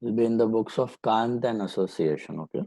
Will be in the books of Kant and Association. Okay.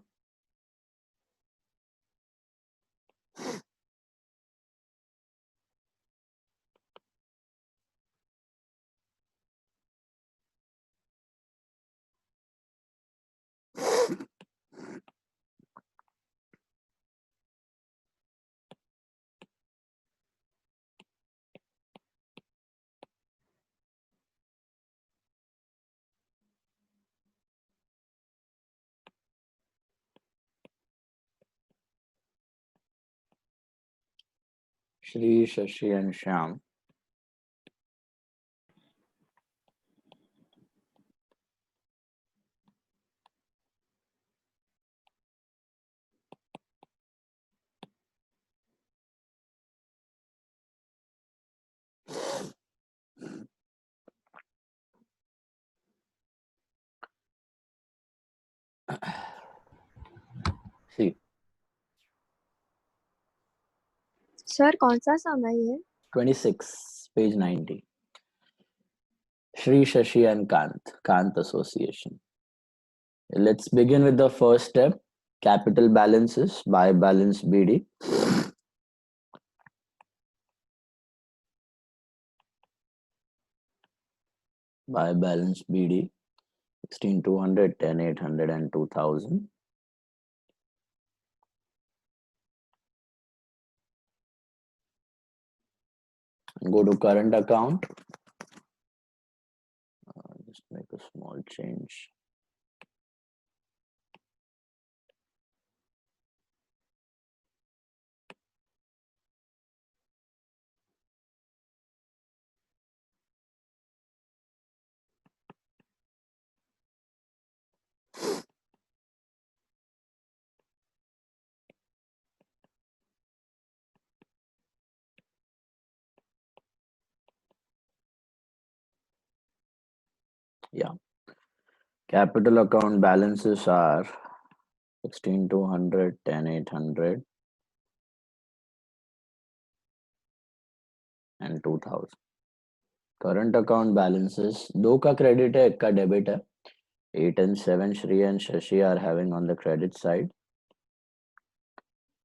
Shri, Shashi, and Shyam. See, sir कौन सा समय है 26, page 90. Shri, Shashi, and Kant Association. Let's begin with the first step. Capital balances by balance BD. By balance BD. 16,200, 10,800, and 2,000. Go to current account. Just make a small change. Yeah. Capital account balances are 16,200, 10,800, and 2,000. Current account balances, दो का credit है, एक का debit है. 8 and 7, Shri and Shashi are having on the credit side.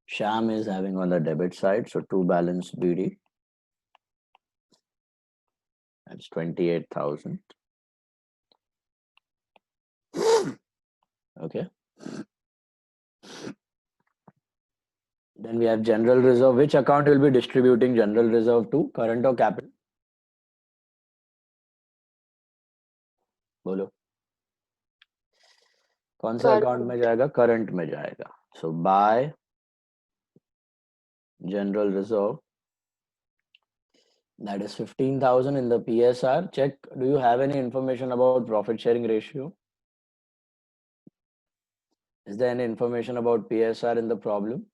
Sham is having on the debit side, so two balance BD. That's 28,000. Okay. Then we have general reserve. Which account will be distributing general reserve to? Current or capital? बोलो. कौन सा account में जाएगा? Current में जाएगा. So buy general reserve. That is 15,000 in the PSR. Check. Do you have any information about profit sharing ratio? Is there any information about PSR in the problem?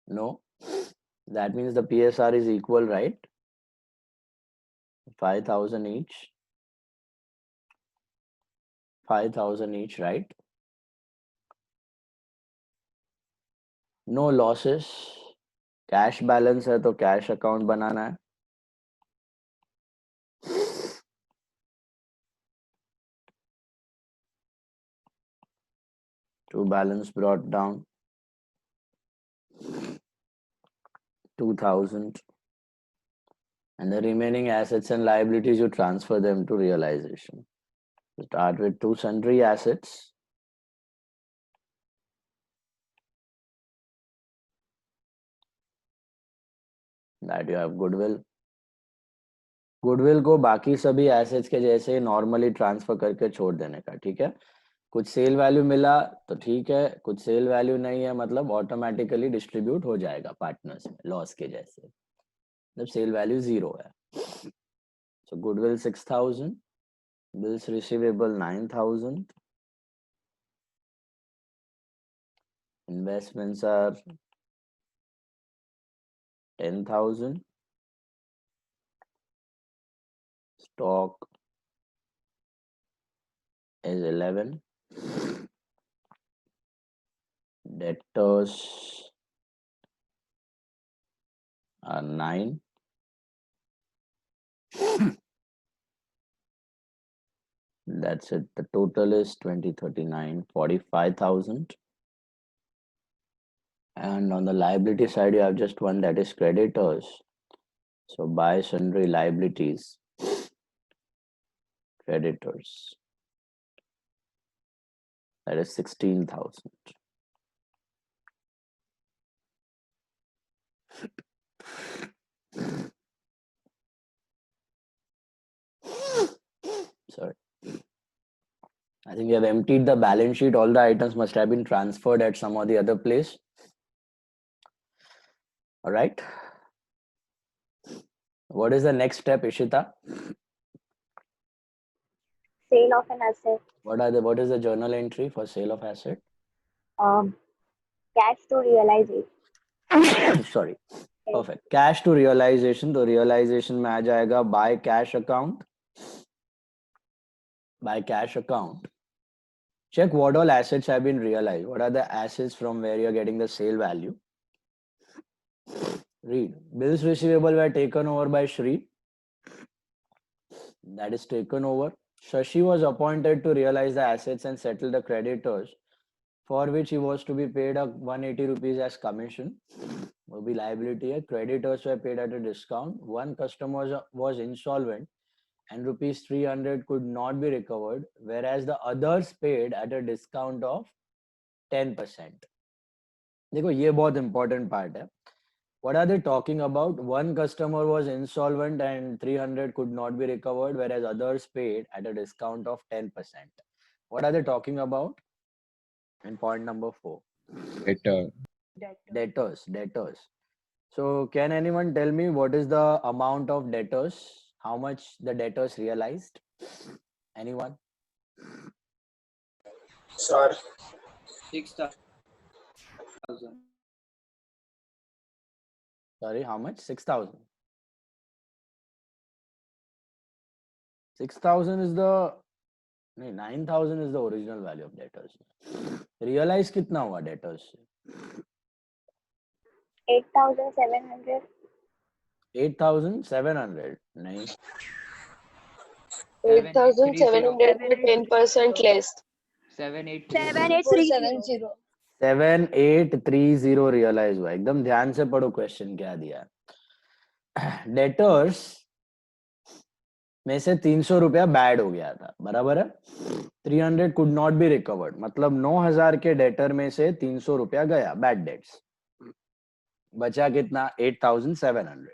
No. That means the PSR is equal, right? 5,000 each. 5,000 each, right? No losses. Cash balance है तो cash account बनाना है. To balance brought down 2,000. And the remaining assets and liabilities, you transfer them to realization. Start with two sundry assets. That you have goodwill. Goodwill को बाकी सभी assets के जैसे normally transfer करके छोड़ देने का. ठीक है. कुछ सेल वैल्यू मिला तो ठीक है, कुछ सेल वैल्यू नहीं है मतलब ऑटोमेटिकली डिस्ट्रीब्यूट हो जाएगा पार्टनर्स में लॉस के जैसे, जब सेल वैल्यू 0 है. So goodwill 6,000, bills receivable 9,000, investments are 10,000, stock is 11, debtors are 9, That's it. The total is 2039, 45,000. And on the liability side, you have just one, that is creditors. So buy sundry liabilities, creditors, that is 16,000. Sorry. I think you have emptied the balance sheet. All the items must have been transferred at some or the other place. All right. What is the next step, Ishita? Sale of an asset. What is the journal entry for sale of asset? Cash to realization. Sorry. Perfect. Cash to realization. तो realization में आ जाएगा by cash account. By cash account. Check what all assets have been realized. What are the assets from where you're getting the sale value? Read. Bills receivable were taken over by Shri. That is taken over. Shashi was appointed to realize the assets and settle the creditors, for which he was to be paid a 180 rupees as commission. Will be liability. Creditors were paid at a discount. One customer was insolvent and rupees 300 could not be recovered, whereas the others paid at a discount of 10%. देखो ये बहुत important part है. What are they talking about? One customer was insolvent and 300 could not be recovered, whereas others paid at a discount of 10%. What are they talking about? And point number 4. Debtors. So can anyone tell me what is the amount of debtors? How much the debtors realized? Anyone? Sir, 6,000. Sorry, how much? 6,000. 6,000 is the... No, 9,000 is the original value of debtors. Realize कितना हुआ debtors से? 8,700. 8,700. नहीं. 8,700 with 10% less. 7830. 7830 realise हुआ. एकदम ध्यान से पढ़ो question क्या दिया है. डेटर्स में से 300 रुपया बैड हो गया था, बराबर है. 300 कुड नॉट बी रिकवर्ड, मतलब 9,000 के डेटर में से 300 रुपया गया बैड डेट्स. बचा कितना? 8,700.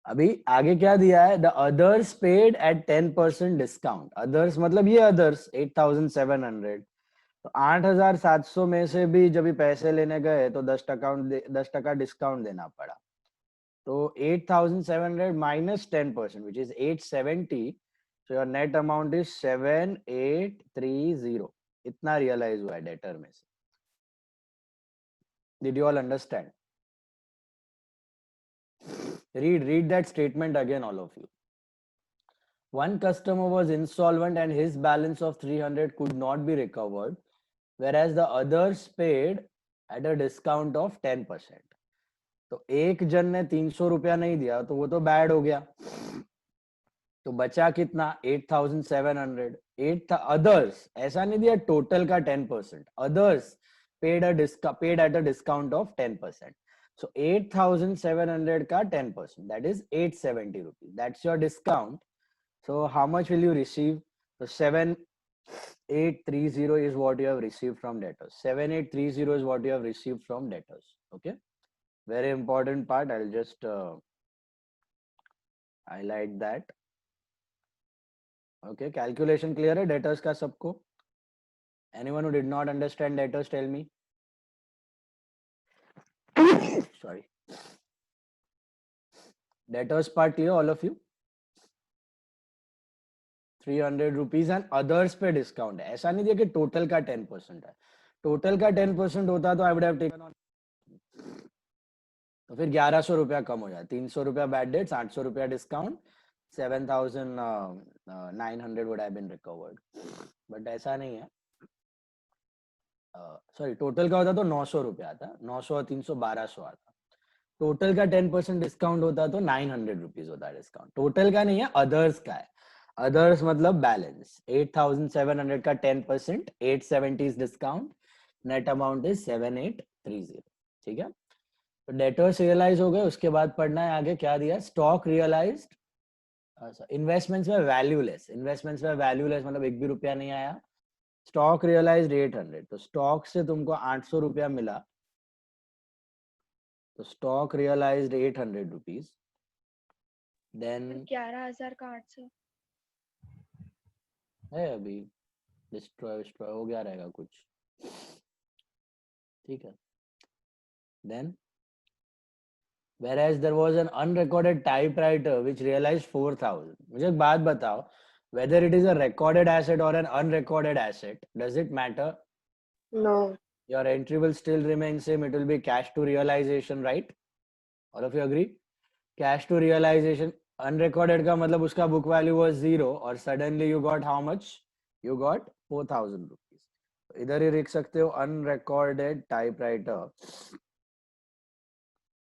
अभी आगे क्या दिया है? The others paid at 10% discount. Others मतलब ये अदर्स 8,700. तो 8,700 में से भी जब पैसे लेने गए तो 10% डिस्काउंट देना पड़ा. तो 8,700 minus 10%, which is 870. So your net amount is 7,830. इतना रियलाइज हुआ है डेटर में से. Did you all understand? Read that statement again, all of you. One customer was insolvent and his balance of 300 could not be recovered, whereas the others paid at a discount of 10%. तो एक जन ने 300 रुपया नहीं दिया तो वो तो बैड हो गया. तो बचा कितना? 8,700. अदर्स ऐसा नहीं दिया टोटल का 10%. Others paid at a discount of 10%. So 8,700 ka 10%, that is 870 rupees. That's your discount. So how much will you receive? So 7,830 is what you have received from debtors. 7,830 is what you have received from debtors. Okay. Very important part. I'll just highlight that. Okay. Calculation clear hai debtors ka sabko? Anyone who did not understand debtors, tell me. Sorry. Debtors part clear, all of you? 300 rupees and others पे discount है. ऐसा नहीं दिया कि total का 10% है. Total का 10% होता तो I would have taken on. तो फिर 1,100 रुपया कम हो जाए. 300 रुपया bad debts, 800 रुपया discount, 7,900 would have been recovered. But ऐसा नहीं है. सॉरी टोटल का होता तो 900 रुपया आता. 900 और 300 1200 आता. टोटल का 10% डिस्काउंट होता तो 900 रुपीज होता डिस्काउंट. टोटल का नहीं है, अदर्स का है. अदर्स मतलब बैलेंस 8700 का 10%, 870 is discount, net amount is 7830. ठीक है, तो डेटर्स रियलाइज हो गए. उसके बाद पढ़ना है आगे क्या दिया, स्टॉक रियलाइज्ड. इन्वेस्टमेंट्स में वैल्यूलेस, इन्वेस्टमेंट्स में वैल्यूलेस मतलब 1 भी रुपया नहीं आया. स्टॉक रियलाइज्ड 800, तो स्टॉक से तुमको 800 रुपया मिला, तो स्टॉक रियलाइज्ड 800 रुपीज. देन 11,000 का 800 है अभी डिस्ट्रॉय हो गया रहेगा कुछ. ठीक है. Then whereas there was an unrecorded typewriter which realized 4000. मुझे एक बात बताओ, whether it is a recorded asset or an unrecorded asset, does it matter? No. Your entry will still remain same. It will be cash to realization, right? All of you agree? Cash to realization. Unrecorded का मतलब उसका book value was 0 और suddenly you got how much? You got 4000 rupees. इधर ही लिख सकते हो unrecorded typewriter.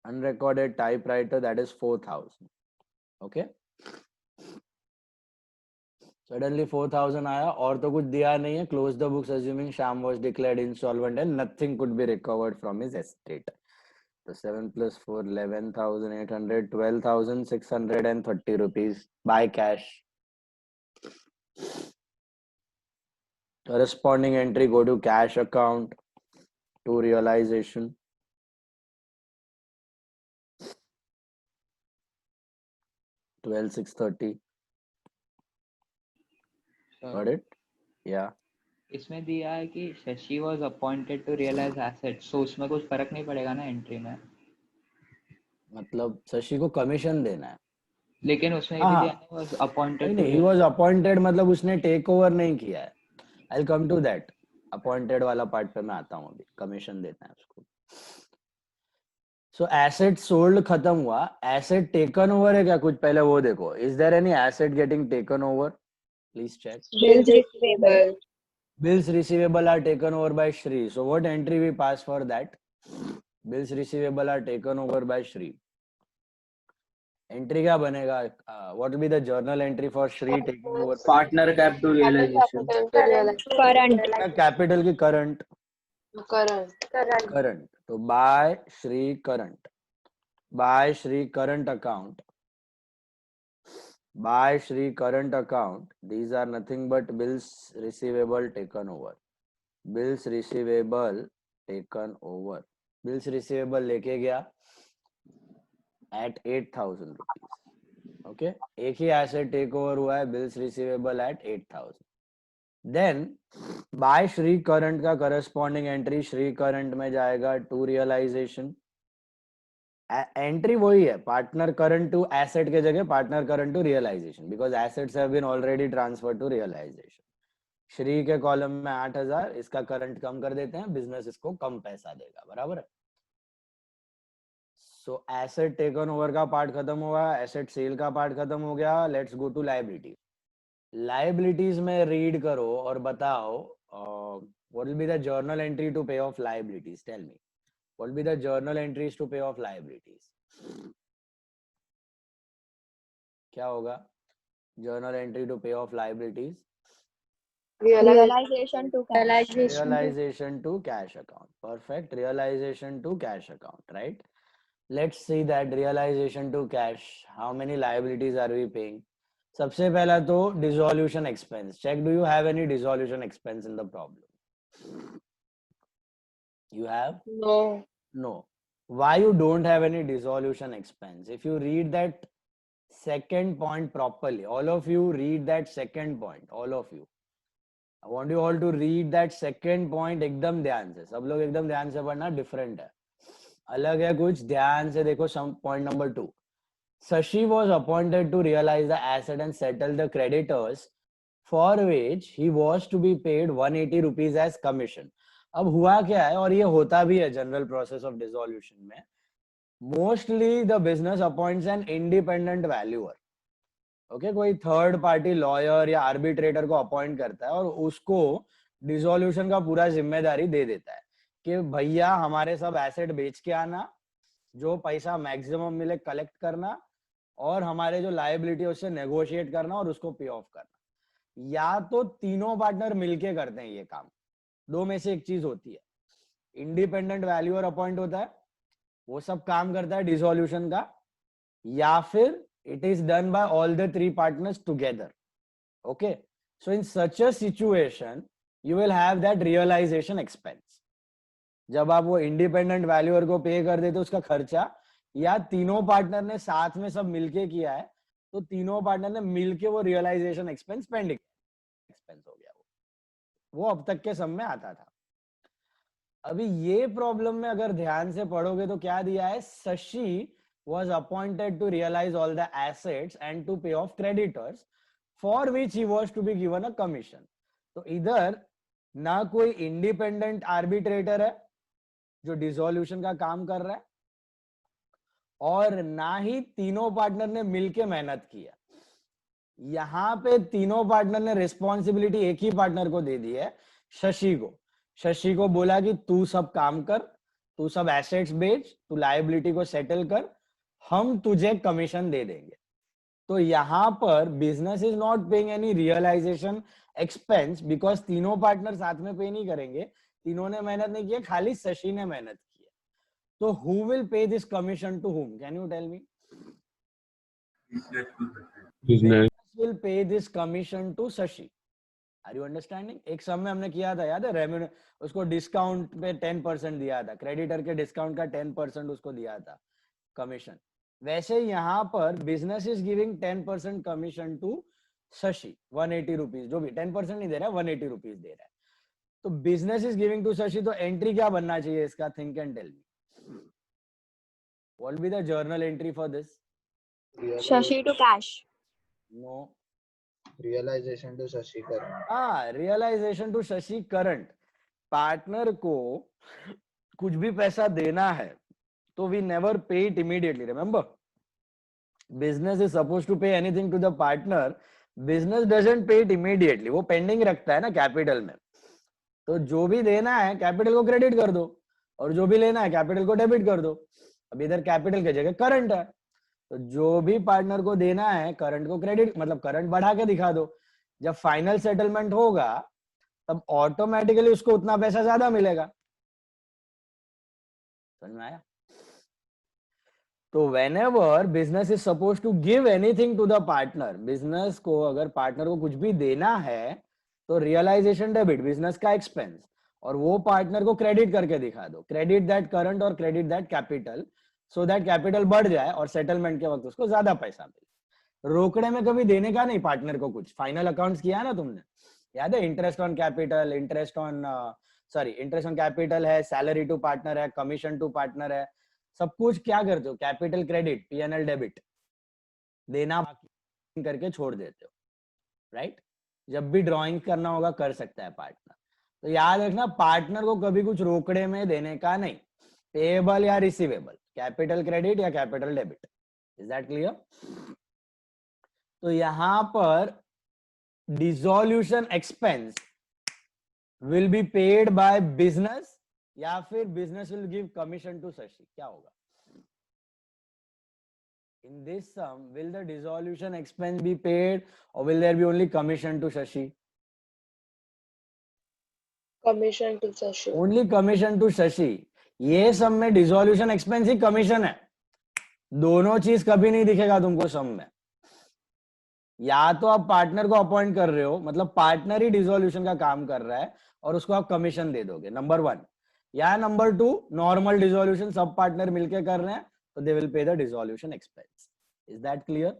Unrecorded typewriter, that is 4000. Okay, suddenly 4000 आया और तो कुछ दिया नहीं है. Close the books assuming Shyam was declared insolvent and nothing could be recovered from his estate. So 7 plus 4, 11,800, 12,630 rupees by cash. Corresponding entry, go to cash account to realization. $12,630. Got it? Yeah. इसमें दिया है कि Shashi was appointed to realise assets, so उसमें कुछ फर्क नहीं पड़ेगा ना एंट्री में. मतलब शशि को कमीशन देना है. लेकिन उसमें ये भी दिया है वाज अपॉइंटेड टू नहीं, he was appointed मतलब उसने टेक ओवर नहीं किया है. I'll come to that. Appointed वाला पार्ट पे मैं आता हूँ. अभी कमीशन देता है उसको. सो एसेट सोल्ड खत्म हुआ, एसेट टेकन ओवर है क्या कुछ, पहले वो देखो. Is there any asset getting taken over? Please check. Bills receivable. Bills receivable are taken over by Shri. So what entry we pass for that? Bills receivable are taken over by Shri. Entry क्या बनेगा? What will be the journal entry for Shri taking over? Partner capital realisation. Current. Capital की current. Current. Current, तो by Shri current. By Shri current account. By Shri current account, these are nothing but bills receivable taken over. Bills receivable taken over. Bills receivable लेके गया at 8,000 rupees. Okay, एक ही asset take over हुआ है, bills receivable at 8,000. Then by Shri current का corresponding entry Shri current में जाएगा to realization. Entry वही है, पार्टनर करंट टू एसेट के जगह partner current to realisation, because assets have been already transfer to realisation. Shri के कॉलम में 8,000, इसका करंट कम कर देते हैं, बिजनेस इसको कम पैसा देगा. बराबर है. सो एसेट टेकन ओवर का पार्ट खत्म हुआ, एसेट सेल का पार्ट खत्म हो गया. Let's go to liability. Liabilities में रीड करो और बताओ what will be the journal entry to pay off liabilities. Tell me what will be the journal entries to pay off liabilities? क्या होगा journal entry to pay off liabilities? Realization to cash. Realization to cash account. Perfect. Realization to cash account, right? Let's see that realization to cash. How many liabilities are we paying? सबसे पहला तो dissolution expense. Check, do you have any dissolution expense in the problem? You have? No. Why you don't have any dissolution expense? If you read that second point properly, all of you read that second point. All of you. I want you all to read that second point एकदम ध्यान से. सब लोग एकदम ध्यान से पढ़ना. different है, अलग है कुछ. ध्यान से देखो. point number 2. Shashi was appointed to realize the asset and settle the creditors for which he was to be paid 180 rupees as commission. अब हुआ क्या है, और ये होता भी है जनरल प्रोसेस ऑफ डिसोल्यूशन में, mostly the business appoints an independent valuer. Okay, कोई थर्ड पार्टी लॉयर या आर्बिट्रेटर को अपॉइंट करता है और उसको डिसोल्यूशन का पूरा जिम्मेदारी दे देता है कि भैया हमारे सब एसेट बेच के आना, जो पैसा मैक्सिमम मिले कलेक्ट करना, और हमारे जो लायबिलिटी है उससे नेगोशिएट करना और उसको पे ऑफ करना। या तो तीनों पार्टनर मिलके करते हैं ये काम, दो में से एक चीज होती है। इंडिपेंडेंट वैल्यूअर अपॉइंट होता है, वो सब काम करता है डिसोल्यूशन का, या फिर it is done by all the three partners together. Okay, so in such a situation you will have that realisation expense. जब आप वो इंडिपेंडेंट वैल्यूअर को पे कर देते उसका खर्चा, या तीनों पार्टनर ने साथ में सब मिलके किया है तो तीनों पार्टनर ने मिलके वो रियलाइजेशन एक्सपेंस पेंडिंग एक्सपेंस हो गया, वो अब तक के सम में आता था। अभी ये प्रॉब्लम में अगर ध्यान से पढ़ोगे तो क्या दिया है, Shashi was appointed to realize all the assets and to pay off creditors for which he was to be given a commission। तो इधर ना कोई इंडिपेंडेंट आर्बिट्रेटर है जो डिसोल्यूशन का काम कर रहा है, और ना ही तीनों पार्टनर ने मिलके मेहनत किया। यहां पे तीनों पार्टनर ने रिस्पॉन्सिबिलिटी एक ही पार्टनर को दे दी है, शशि को। शशि को बोला कि तू सब काम कर, तू सब एसेट्स बेच, तू लायबिलिटी को सेटल कर, हम तुझे कमीशन दे देंगे। तो यहां पर business is not paying any realisation expense because तीनों पार्टनर साथ में पे नहीं करेंगे, तीनों ने मेहनत नहीं की, खाली शशि ने मेहनत की है। तो who will pay this commission to whom, can you tell me? Business will pay this commission to Shashi. Are you understanding? एक समय हमने किया था, याद है, रेवेन्यू उसको डिस्काउंट पे 10% दिया था, क्रेडिटर के डिस्काउंट का 10% उसको दिया था कमीशन। वैसे यहाँ पर business is giving 10% commission to Shashi, 180 rupees, जो भी 10% नहीं दे रहा है, 180 रुपीज दे रहा है। तो business is giving to Shashi, तो एंट्री क्या बनना चाहिए इसका? Think and tell me, what will be the journal entry for this? Shashi to cash. No, realisation to Shashi current. हाँ, realisation to Shashi current. Partner को कुछ भी पैसा देना है तो we never pay it immediately, remember business is suppose to pay anything to the partner, business doesn't pay it immediately, वो pending रखता है ना कैपिटल में। तो जो भी देना है कैपिटल को क्रेडिट कर दो और जो भी लेना है कैपिटल को डेबिट कर दो। अब इधर कैपिटल की जगह करंट है, तो जो भी पार्टनर को देना है करंट को क्रेडिट, मतलब करंट बढ़ा के दिखा दो। जब फाइनल सेटलमेंट होगा तब ऑटोमेटिकली उसको उतना पैसा ज्यादा मिलेगा। समझ में आया? तो whenever business is supposed to give anything to the partner, business को अगर पार्टनर को कुछ भी देना है तो रियलाइजेशन डेबिट, बिजनेस का एक्सपेंस, और वो पार्टनर को क्रेडिट करके दिखा दो, क्रेडिट दैट करंट और credit that capital, so that capital बढ़ जाए और सेटलमेंट के वक्त उसको ज्यादा पैसा मिले। रोकड़े में कभी देने का नहीं पार्टनर को कुछ। फाइनल अकाउंट्स किया ना तुमने, याद है? Interest on capital, interest on capital है, सैलरी टू पार्टनर है, कमीशन टू पार्टनर है, सब कुछ क्या करते हो? कैपिटल क्रेडिट, पीएनएल डेबिट, देना बाकी करके छोड़ देते हो, राइट? जब भी ड्राइंग करना होगा कर सकता है पार्टनर। तो याद रखना, पार्टनर को कभी कुछ रोकड़े में देने का नहीं, पेएबल या रिसीवेबल, कैपिटल क्रेडिट या capital debit. Is that clear? तो यहां पर dissolution expense will be paid by business या फिर business will give commission to Shashi, क्या होगा? In this sum, will the dissolution expense be paid or will there be only commission to Shashi? Commission to Shashi. Only commission to Shashi. ये सम में dissolution expense ही commission है, दोनों चीज कभी नहीं दिखेगा तुमको सम में। या तो आप पार्टनर को अपॉइंट कर रहे हो, मतलब पार्टनर ही डिसोल्यूशन का काम कर रहा है और उसको आप कमीशन दे दोगे, नंबर 1, या नंबर 2 नॉर्मल डिसोल्यूशन सब पार्टनर मिलके कर रहे हैं तो they will pay the dissolution expense. Is that clear?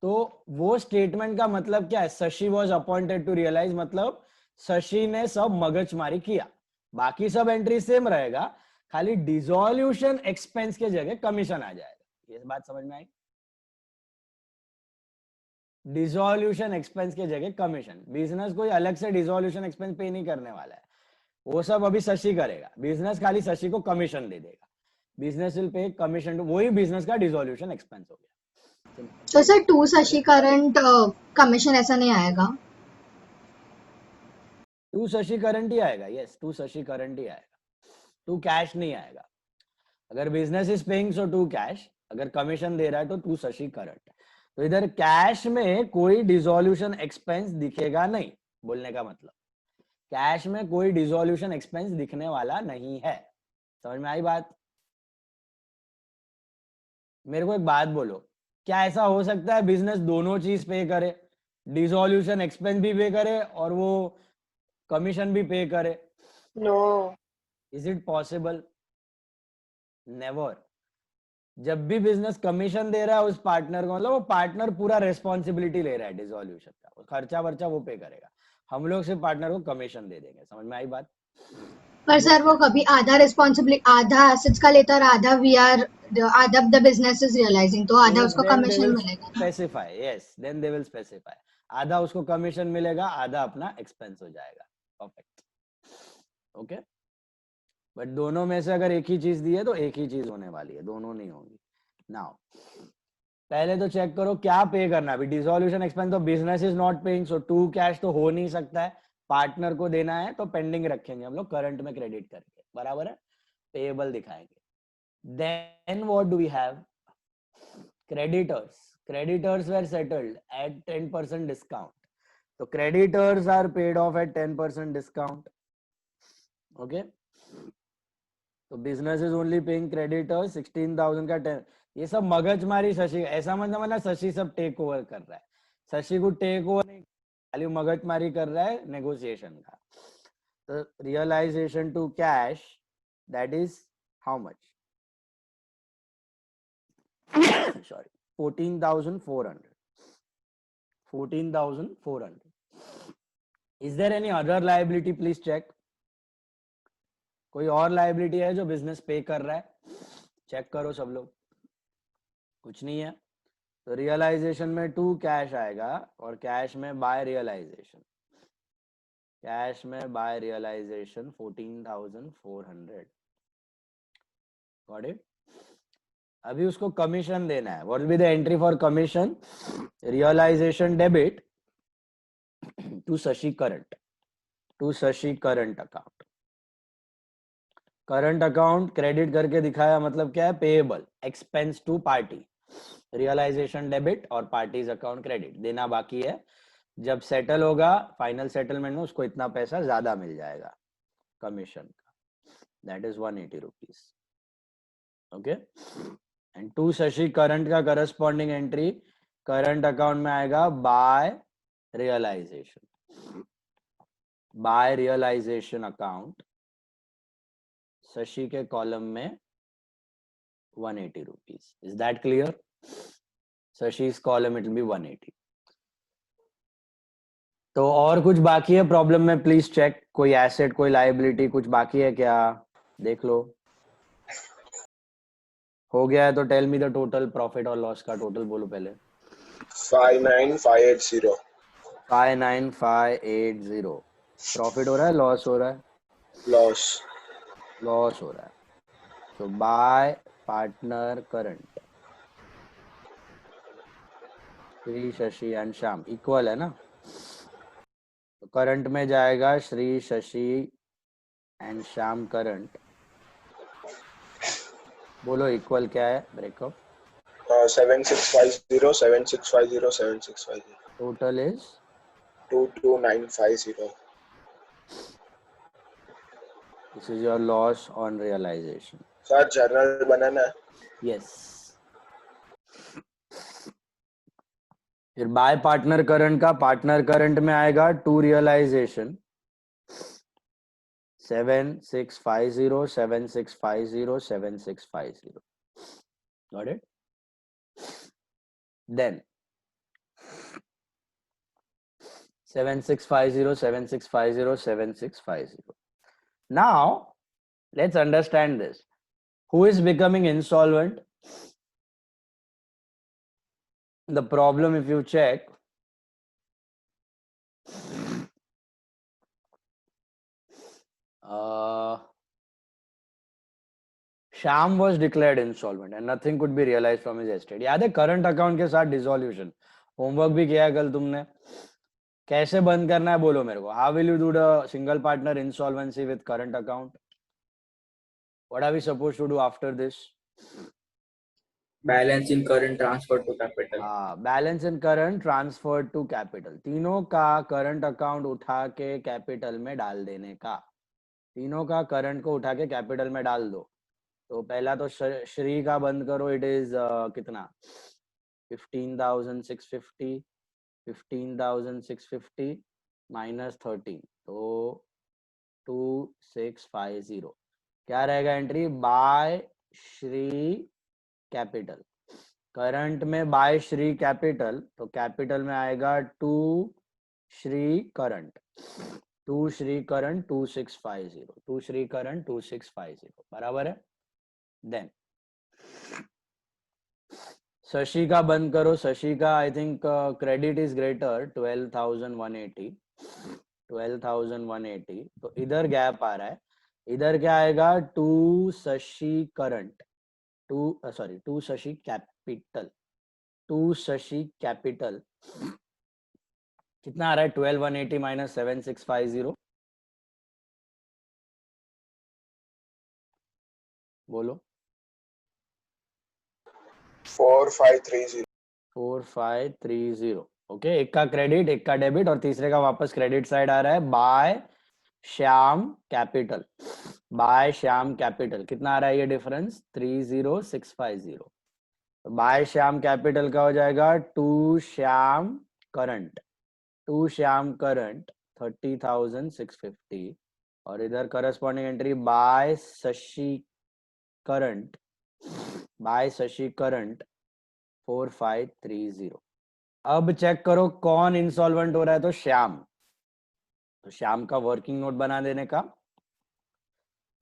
तो वो स्टेटमेंट का मतलब क्या है? Shashi was appointed to realise, मतलब शशि ने सब मगजमारी किया, बाकी सब एंट्री सेम रहेगा, खाली डिसोल्यूशन एक्सपेंस के जगह कमीशन आ जाएगा। ये बात समझ में आई? डिसोल्यूशन एक्सपेंस के जगह कमीशन। बिजनेस कोई अलग से डिसोल्यूशन एक्सपेंस पे नहीं करने वाला है, वो सब अभी शशि करेगा, बिजनेस खाली शशि को कमीशन दे देगा। बिजनेस विल पे कमीशन, वही बिजनेस का डिसोल्यूशन एक्सपेंस हो गया। तो sir to Shashi current commission ऐसा नहीं आएगा? टू शशि करंट ही आएगा, यस, टू शशि करंट ही आएगा, टू कैश नहीं आएगा। अगर business is paying so to cash, अगर कमीशन दे रहा है तो टू शशि करंट। तो इधर कैश में कोई डिसोल्यूशन एक्सपेंस दिखेगा नहीं, बोलने का मतलब कैश में कोई डिसोल्यूशन एक्सपेंस दिखने वाला नहीं है। समझ में आई बात? मेरे को एक बात बोलो, क्या ऐसा हो सकता है बिजनेस दोनों चीज पे करे, डिसोल्यूशन एक्सपेंस भी पे करे और वो कमीशन भी पे करे? No. Is it possible? Never. जब भी बिजनेस कमीशन दे रहा है उस पार्टनर को, मतलब वो पार्टनर पूरा रेस्पॉन्सिबिलिटी ले रहा है डिसोल्यूशन का, खर्चा वर्चा वो पे करेगा, हम लोग सिर्फ पार्टनर को कमीशन दे देंगे। समझ में आई बात? पर सर वो कभी आधा रिस्पॉन्सिबिलिटी आधा एसेट्स का लेता और आधा वी आर आधा द बिजनेस इज रियलाइजिंग, तो आधा उसको कमीशन मिलेगा ना। Specify, yes, then they will specify, आधा उसको कमीशन मिलेगा, आधा अपना एक्सपेंस हो जाएगा। Perfect, okay. बट दोनों में से अगर एक ही चीज दी है तो एक ही चीज होने वाली है, दोनों नहीं होंगी। नाउ पहले तो चेक करो क्या पे करना है। अभी डिसोल्यूशन एक्सपेंस तो business is not paying, so to cash तो हो नहीं सकता है, पार्टनर को देना है तो पेंडिंग रखेंगे हम लोग, करंट में क्रेडिट करके, बराबर है, पेएबल दिखाएंगे। Then what do we have? creditors were settled at 10% discount, so creditors are paid off at 10% discount, okay? तो business is only paying creditors 16,000 का 10। ये सब मगजमारी शशि, ऐसा मतलब शशि सब टेक ओवर कर रहा है, शशि को टेक ओवर नहीं, खाली मगजमारी कर रहा है नेगोशिएशन का। तो realisation to cash that is how much? Sorry, 14,400. 14,400. Is there any other liability? Please check. कोई और लाइबिलिटी है जो बिजनेस पे कर रहा है? चेक करो सब लोग, कुछ नहीं है। तो रियलाइजेशन में टू कैश आएगा और कैश में बाय रियलाइजेशन, कैश में बाय रियलाइजेशन 14,400। Got it? अभी उसको कमीशन देना है। What will be the entry for commission? Realisation debit to Shashi current, to Shashi current account. Current account credit करके दिखाया, मतलब क्या है? Payable, expense to party, realisation debit और पार्टीज अकाउंट क्रेडिट, देना बाकी है। जब सेटल होगा फाइनल सेटलमेंट में उसको इतना पैसा ज्यादा मिल जाएगा कमीशन का, that is 180 rupees, okay. And to Shashi current का करस्पॉन्डिंग एंट्री करंट अकाउंट में आएगा by realisation, by realisation account Shashi के कॉलम में 180 rupees. Is that clear? Shashi's column it will be 180। तो और कुछ बाकी है प्रॉब्लम में? प्लीज चेक, कोई एसेट, कोई लायबिलिटी, कुछ बाकी है क्या? देख लो। हो गया है तो tell me the total profit और लॉस का टोटल बोलो पहले। 59580। 59580। प्रॉफिट हो रहा है, लॉस हो रहा है? लॉस, लॉस हो रहा है। तो by partner current Shri Shashi and Shyam equal है ना, तो करंट में जाएगा श्री शशि एंड श्याम करंट। बोलो इक्वल क्या है breakup? 7650 7650 7650। Total is 22950। This is your loss on realisation. Sir journal बनाना है? यस। फिर बाय पार्टनर करंट का, पार्टनर करंट में आएगा to realisation 7650 7650 7650। Got it? Then 7650 7650 7650. Now let's understand this. Who is becoming insolvent? The problem, if you check, Sham was declared insolvent and nothing could be realized from his estate. याद है current account के साथ dissolution? Homework भी किया कल तुमने। कैसे बंद करना है बोलो मेरे को। How will you do the single partner insolvency with current account? What are we supposed to do after this? Balance in current transfer to capital. Balance in current transfer to capital, तीनों का current account उठा के capital में डाल देने का, तीनों का करंट को उठा के कैपिटल में डाल दो। तो पहला तो श्री का बंद करो, इट इज कितना 15,650, 15,650 माइनस 13, तो 2650 क्या रहेगा entry, by Shri capital. Current में बाय श्री कैपिटल, तो कैपिटल में आएगा to Shri current, to Shri current 2650, to Shri current 2650 बराबर है। देन शशि का बंद करो, शशि का I think credit is greater 12,180, 12,180, तो इधर गैप आ रहा है, इधर क्या आएगा, to Shashi current, to Shashi capital, to Shashi capital कितना आ रहा है, 12,180 माइनस 7,650, बोलो 4,530. 4,530 ओके। एक का क्रेडिट, एक का डेबिट और तीसरे का वापस क्रेडिट साइड आ रहा है, by Shyam capital, by Shyam capital कितना आ रहा है ये डिफरेंस, 30,650, तो बाय श्याम कैपिटल का हो जाएगा to Shyam current, to Shyam current 30,650, और इधर corresponding entry by Shashi current, by Shashi current 4,530। अब चेक करो कौन इंसॉल्वेंट हो रहा है, तो श्याम, तो श्याम का वर्किंग नोट बना देने का,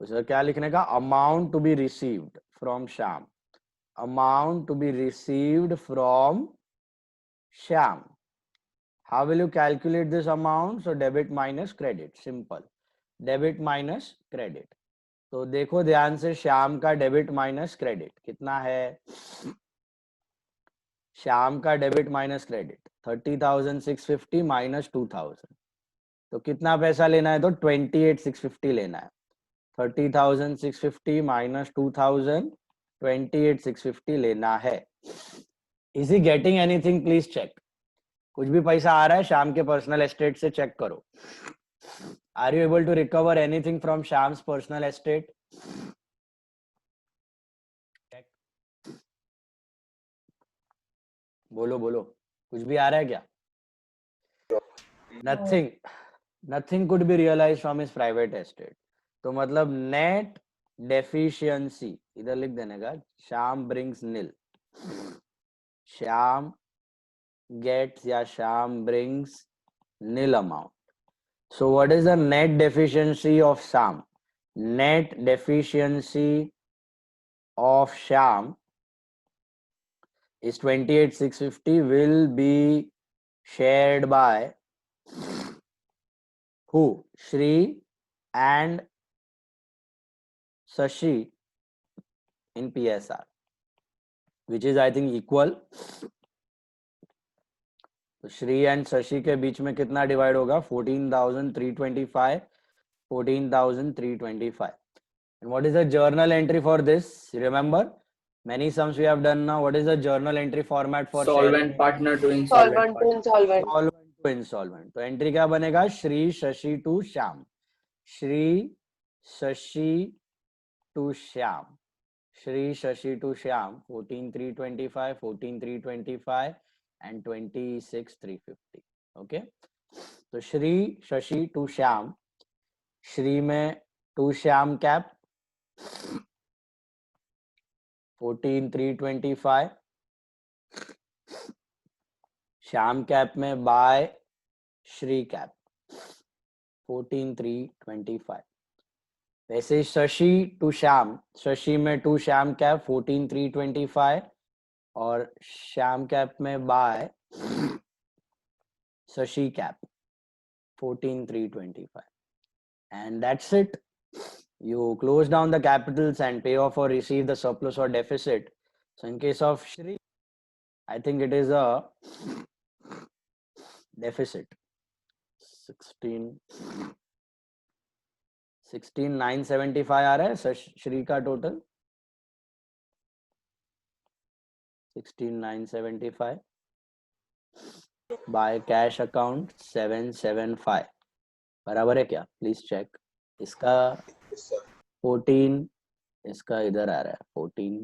तो सर क्या लिखने का, amount to be received from Shyam, amount to be received from Shyam. How will you calculate this amount, so debit minus credit, simple, debit minus credit. तो देखो ध्यान से, श्याम का डेबिट माइनस क्रेडिट कितना है, श्याम का डेबिट माइनस क्रेडिट 30,650 माइनस 2,000, तो कितना पैसा लेना है, तो 28,650 लेना है, 30,650 माइनस 2,000, 28,650 लेना है। Is he getting anything, please check, कुछ भी पैसा आ रहा है श्याम के पर्सनल एस्टेट से, चेक करो, are you able to recover anything from Shyam's personal estate, बोलो बोलो, कुछ भी आ रहा है क्या, nothing, nothing could be realise from his private estate, तो मतलब नेट डेफिशिएंसी इधर लिख देने का, Shyam brings nil, Shyam gets या Shyam brings nil amount. So what is the net deficiency of Sham? Net deficiency of Sham is 28,650, will be shared by who? Shri and Shashi in PSR, which is I think equal. तो Shri and Shashi के बीच में कितना divide होगा, 14,325, 14,325. And what is the journal entry for this? Remember, many sums we have done now. What is the journal entry format for Solvent partner to insolvent Solvent to partner. insolvent. solvent to insolvent? तो entry क्या बनेगा, Shri Shashi to Shyam, Shri Shashi to Shyam, Shri Shashi to Shyam 14,325, 14,325 and 26,350. Okay, तो Shri Shashi to Shyam, Shri में to Shyam cap 14,325, Shyam cap में by Shri cap 14,325। वैसे Shashi to Shyam, Shashi में to Shyam cap 14,325 और Shyam cap में by Shashi cap 14,325, and that's it. You close down the capitals and pay off or receive the surplus or deficit. So in case of Shri, I think it is a deficit. 16,975 आ रहा है श्री का total, 16,975. By cash account 775. बराबर है क्या? Please check. इसका Yes, sir. 14, इसका इधर आ रहा है 14,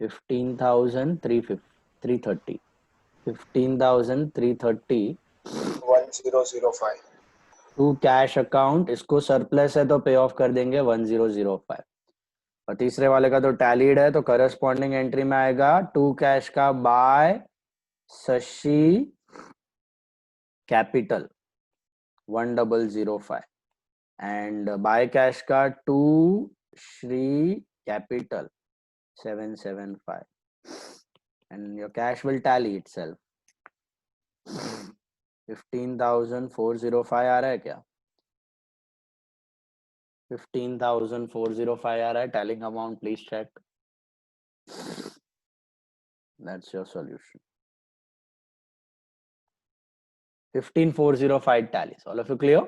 15,330, 15,330 1005. To cash account. इसको सरप्लस है तो पे ऑफ कर देंगे 1005. और तीसरे वाले का तो टैलीड है तो करस्पॉन्डिंग एंट्री में आएगा टू कैश का by Shashi capital 1005 and buy cash का to Shri Capital 775 and your cash will tally itself. 15,405 आ रहा है क्या? 15,405 आ रहा है. Tallying amount please check. That's your solution. 15,405 tallies. All of you clear?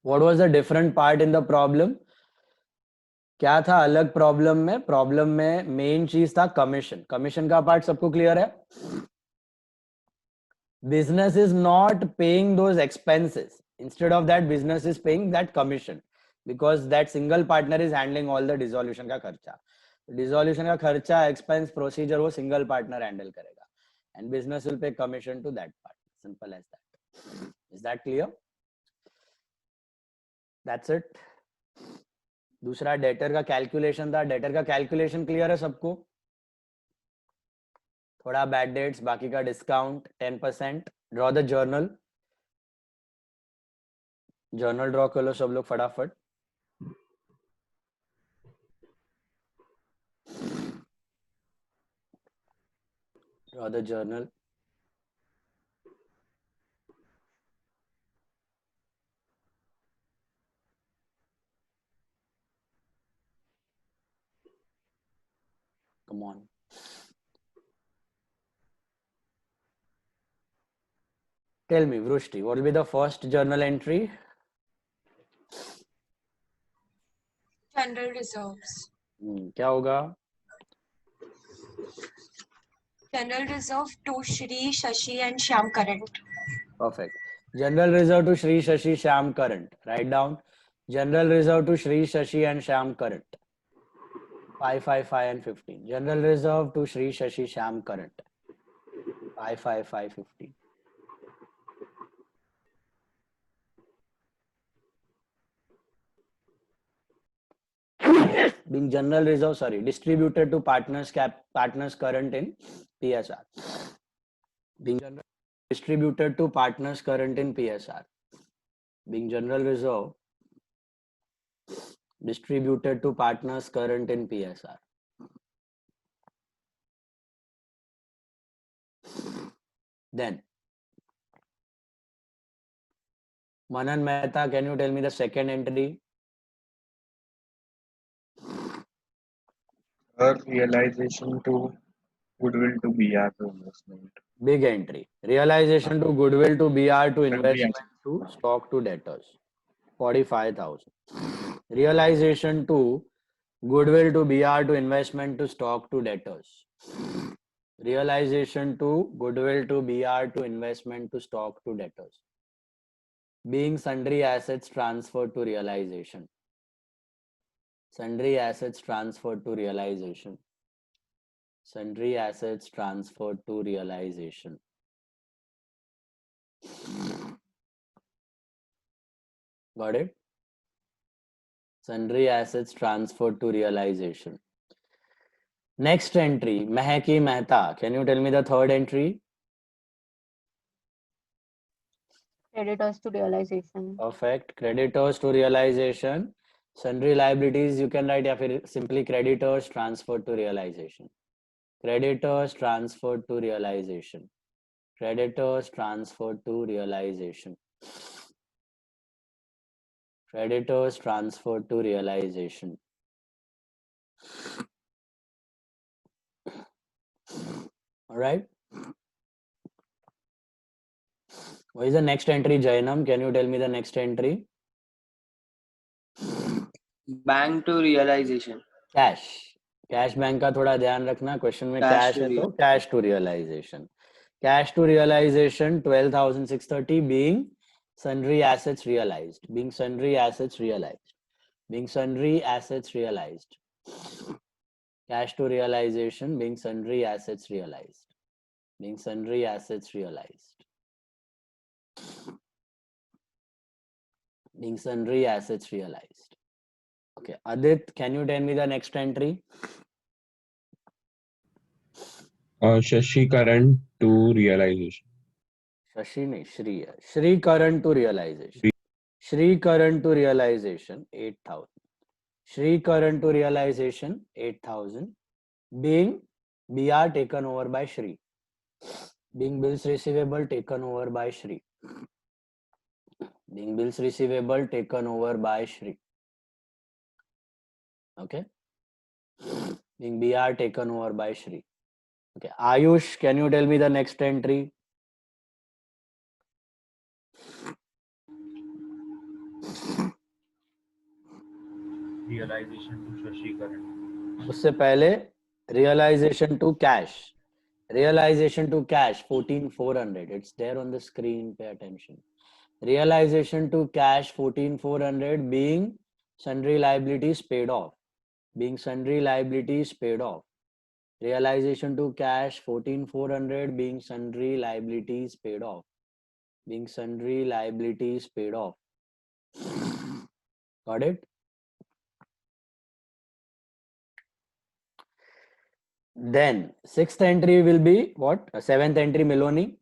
What was the different part in the problem? क्या था अलग problem में? प्रॉब्लम में मेन चीज था कमीशन. कमीशन का पार्ट सबको क्लियर है? Business is not paying those expenses. Instead of that business is paying that commission because that single partner is handling all the dissolution का खर्चा. डिसोल्यूशन का खर्चा, एक्सपेंस, प्रोसीजर वो सिंगल पार्टनर हैंडल करेगा and business will pay commission to that partner. Simple as that. Is that clear? That's it. दूसरा debtor का calculation था. Debtor का कैलकुलेशन क्लियर है सबको? थोड़ा बैड डेट्स, बाकी का discount 10%. Draw the journal. Journal draw कर लो सब लोग फटाफट. Draw the journal. Come on. Tell me, Vrushti, what will be the first journal entry? General reserves. क्या होगा? General reserve to Shri, Shashi and Shyam current. Perfect. General reserve to Shri, Shashi, Shyam current. Write down. General reserve to Shri, Shashi and Shyam current. 5, 5, 5 and 15. General reserve to Shri, Shashi, Shyam current. 5, 5, 5, 15. Being general reserve, sorry, distributed to partners current in PSR. Being general distributed to partners current in PSR. Being general reserve distributed to partners current in PSR. Then Manan Mehta, can you tell me the second entry? Realization to goodwill to BR to investment. Big entry. Realization to goodwill to BR to investment to stock to debtors. 45,000. Realization to goodwill to BR to investment to stock to debtors. Realization to goodwill to BR to investment to stock to debtors. Being sundry assets transferred to realization. Sundry assets transferred to realization. Sundry assets transferred to realization. Got it? Sundry assets transferred to realization. Next entry, Mehaki Mehta. Can you tell me the third entry? Creditors to realization. Perfect. Creditors to realization. Sundry liabilities, you can write simply creditors transferred to realization. Creditors transferred to realization. Creditors transferred to realization. Creditors transferred to realization. All right. What is the next entry, Jainam? Can you tell me the next entry? Bank to realization. Cash. Cash bank का थोड़ा ध्यान रखना, question में Cash cash to है तो real. Cash to realisation. Cash to realisation 12,630 being sundry assets realized. Being sundry assets realized. Being sundry assets realized. Cash to realization being sundry assets realized. Being sundry assets realized. Being sundry assets realized. Okay, Adit, can you tell me the next entry? Shashi current to realization. Shashi nahi, Shri hai. Shri current to realization. Shri current to realization 8,000. Shri current to realization 8,000. Being BR taken over by Shri. Being bills receivable taken over by Shri. Being bills receivable taken over by Shri. Okay. Being BR taken over by Shri. Okay. Ayush, can you tell me the next entry? Realization to Shashi current. उससे पहले realization to cash. Realization to cash 14,400. It's there on the screen. Pay attention. Realization to cash 14,400 being sundry liabilities paid off. Being sundry liabilities paid off. Realization to cash 14,400 being sundry liabilities paid off. Being sundry liabilities paid off. Got it? Then sixth entry will be what? Seventh entry Meloni.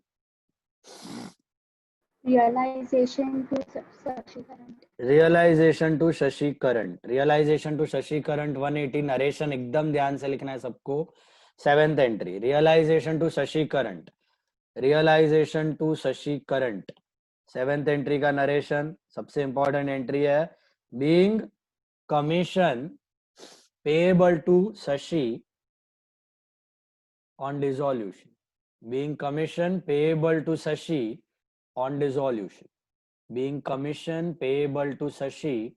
Realization to Shashi current. Realization to Shashi current. Realization to Shashi current 180. Narration एकदम ध्यान से लिखना है सबको. Seventh entry. Realization to Shashi current. Realization to Shashi current. Seventh entry का narration सबसे important entry है. Being commission payable to Shashi on dissolution. Being commission payable to Shashi on dissolution. Being commission payable to Shashi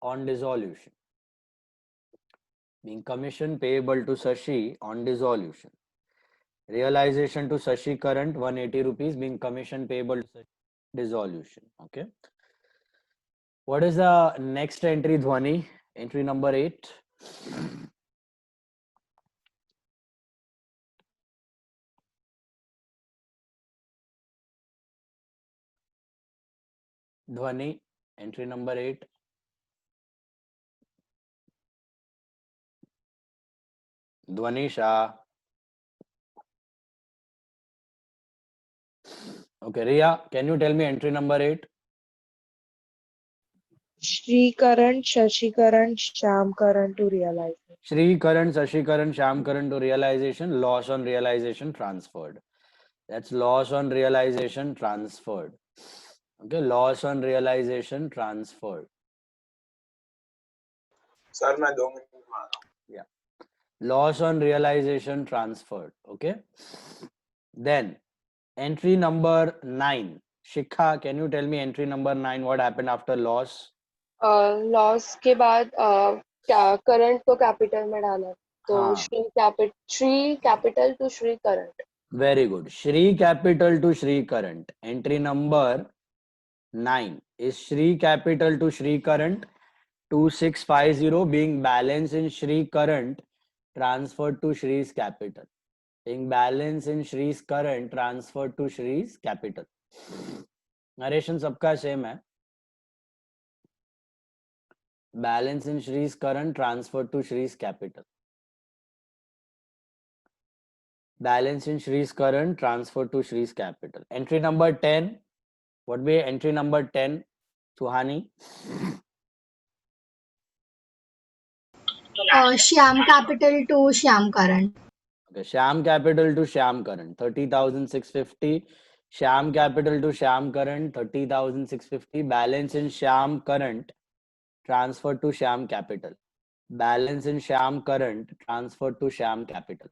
on dissolution. Being commission payable to Shashi on dissolution. Realization to Shashi current 180 rupees being commission payable to Shashi dissolution. Okay. What is the next entry, Dhwani? Entry number 8. Dhwani, entry number 8. Dhwani Shah. Okay, Riya, can you tell me entry number 8? Shri current, Shashi current, Sham current to realization. Shri current, Shashi current, Sham current to realization, loss on realization transferred. That's loss on realization transferred. Okay, loss on realization transferred. Sir मैं 2 minute में आ रहा हूँ. Yeah. Loss on realization transferred. Okay. Then entry number 9. Shikha, can you tell me entry number 9? What happened after loss? Loss के बाद current को capital में डाला तो हाँ. Shri capital to Shri current. Very good. Shri capital to Shri current. Entry number 9 is Shri capital to Shri current 2650 being balance in Shri current transferred to Shri's capital. Being balance in Shri's current transferred to Shri's capital. Narration सबका same है. Balance in Shri's current transferred to Shri's capital. Balance in Shri's current transferred to Shri's capital. Entry number 10. What be entry number 10? Suhani. Shyam capital to Shyam current. Okay, Shyam capital to Shyam current 30,650. Shyam capital to Shyam current 30,650. Balance in Shyam current transferred to Shyam capital. Balance in Shyam current transferred to Shyam capital.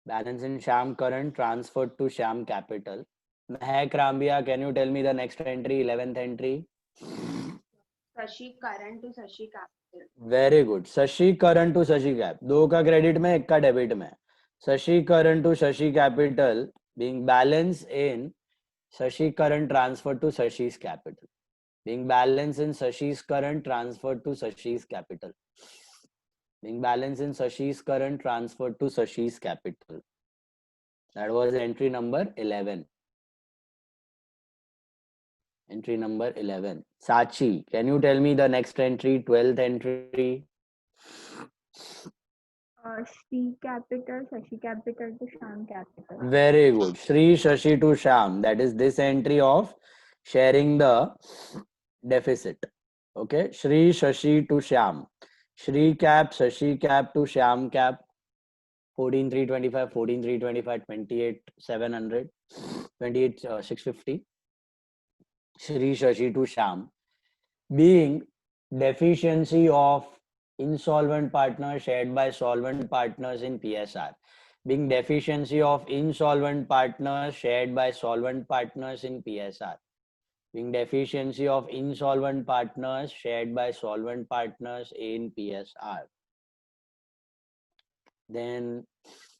Balance in Shyam current transferred to Shyam capital. Mehak Rambia, can you tell me the next entry, 11th entry? Shashi current to Shashi capital. Very good. Shashi current to Shashi cap, दो का credit में एक का debit में. Shashi current to Shashi capital being balance in Shashi current transferred to Shashi's capital. Being balance in Shashi's current transferred to Shashi's capital. Being balance in Shashi's current transferred to Shashi's capital. That was entry number 11. Entry number 11. Sachi, can you tell me the next entry, 12th entry? Shri capital, Shashi capital to Sham capital. Very good. Shri Shashi to Sham. That is this entry of sharing the deficit. Okay. Shri Shashi to Sham. Shri cap, Shashi cap to Sham cap. 14,325, 14,325, 28,700, 28,650. Shri Shashi to Sham. Being deficiency of insolvent partners shared by solvent partners in PSR. Being deficiency of insolvent partners shared by solvent partners in PSR. Being deficiency of insolvent partners shared by solvent partners in PSR. Then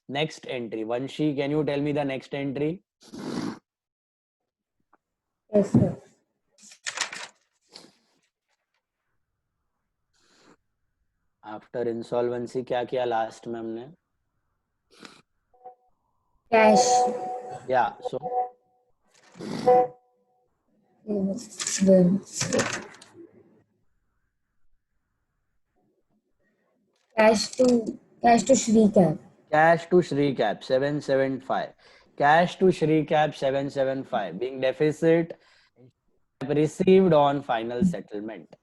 next entry. Vanshi, can you tell me the next entry? Yes, sir. After insolvency क्या किया last में हमने? Cash. Yeah, so Then cash to Shri Cap. cash to Shri Cap 775. Cash to Shri Cap 775. Being deficit received on final settlement.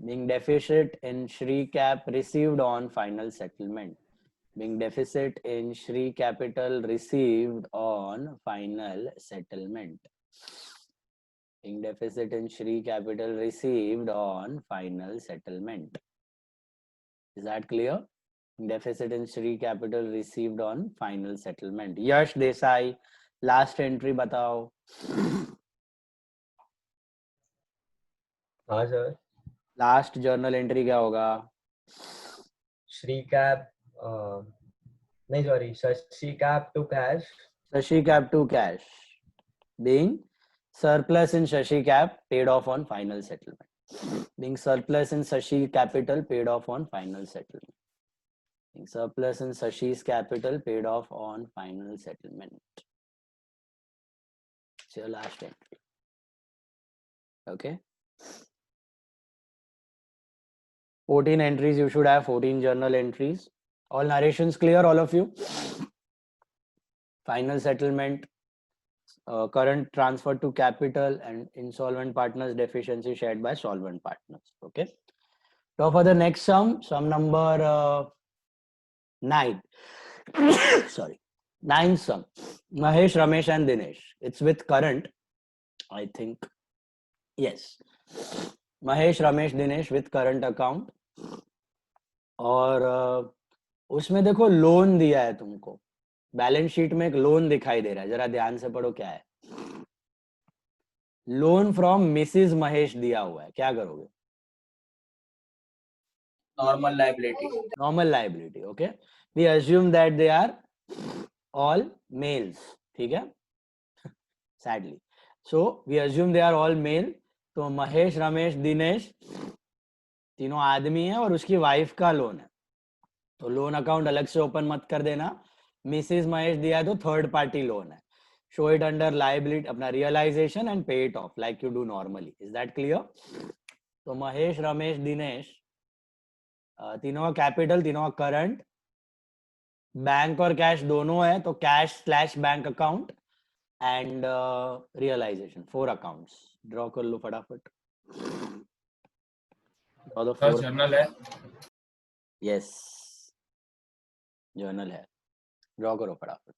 Being deficit in Shri Cap received on final settlement. Being deficit in Shri Capital received on final settlement. Being deficit in Shri Capital received on final settlement. Is that clear? Deficit in Shri Capital received on final settlement. Yash Desai, last entry बताओ. हाँ sir. Last journal entry क्या होगा? Shri cap नहीं sorry Shashi cap to cash. Shashi Cap to cash. Being surplus in Shashi Cap paid off on final settlement. Being surplus in Shashi Capital paid off on final settlement. Being surplus in Shashi's capital paid off on final settlement. It's your last entry. Okay. 14 entries you should have, 14 journal entries. All narrations clear, all of you? Final settlement, current transfer to capital, and insolvent partners deficiency shared by solvent partners. Okay. Now for the next sum number 9. Sorry. 9th sum. Mahesh, Ramesh and Dinesh. It's with current, I think. Yes. Mahesh, Ramesh, Dinesh with current account. और उसमें देखो loan दिया है तुमको. Balance sheet में एक loan दिखाई दे रहा है, जरा ध्यान से पढ़ो क्या है. लोन फ्रॉम मिसिस महेश दिया हुआ है, क्या करोगे? Normal liability. Normal liability. Okay. We assume that they are all males. ठीक है? Sadly. So we assume they are all male. तो महेश, रमेश, दिनेश तीनों आदमी है और उसकी वाइफ का लोन है. तो लोन अकाउंट अलग से ओपन मत कर देना. मिसेस महेश दिया है तो थर्ड पार्टी लोन है. शो इट अंडर लाइबिलिटी, अपना रियलाइजेशन एंड पे it of like you do normally. Is that clear? तो महेश, रमेश, दिनेश तीनों का कैपिटल, तीनों का करंट, बैंक और कैश दोनों है तो cash slash bank account and realisation. 4 accounts draw कर लो फटाफट. जर्नल है. यस, जर्नल है. ड्रॉ करो फटाफट.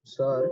Sir,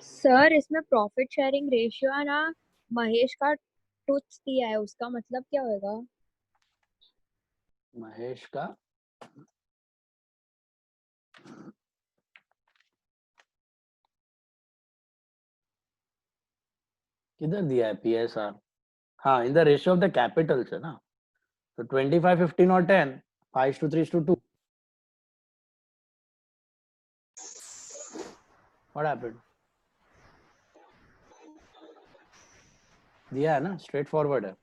सर इसमें प्रॉफिट शेयरिंग रेशियो है ना, महेश का टूथ दिया है, उसका मतलब क्या होगा? महेश का किधर दिया है PSR? हाँ, in the ratio of the capital है ना, तो 25, 15 और 10, 5:3:2. What happened? दिया है ना, स्ट्रेट फॉरवर्ड है.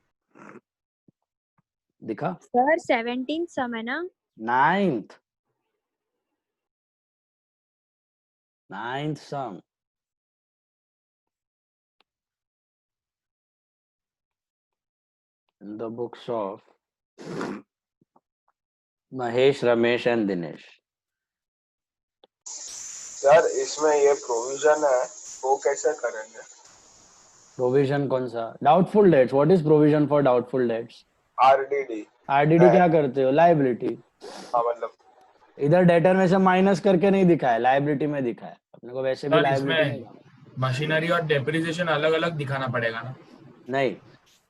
दिखा? सर 17 सम है ना? Ninth sum. In the books of Mahesh, Ramesh and Dinesh. Sir इसमें ये प्रोविजन है वो कैसे करेंगे? प्रोविजन कौन सा? Doubtful debts. What is provision for doubtful debts? RDD. RDD क्या करते हो? लायबिलिटी. हाँ मतलब इधर डेटर में से माइनस करके नहीं दिखा है, लायबिलिटी में दिखा है. अपने को वैसे भी सर लायबिलिटी इसमें मशीनरी और डेप्रिसिएशन अलग अलग दिखाना पड़ेगा ना? नहीं,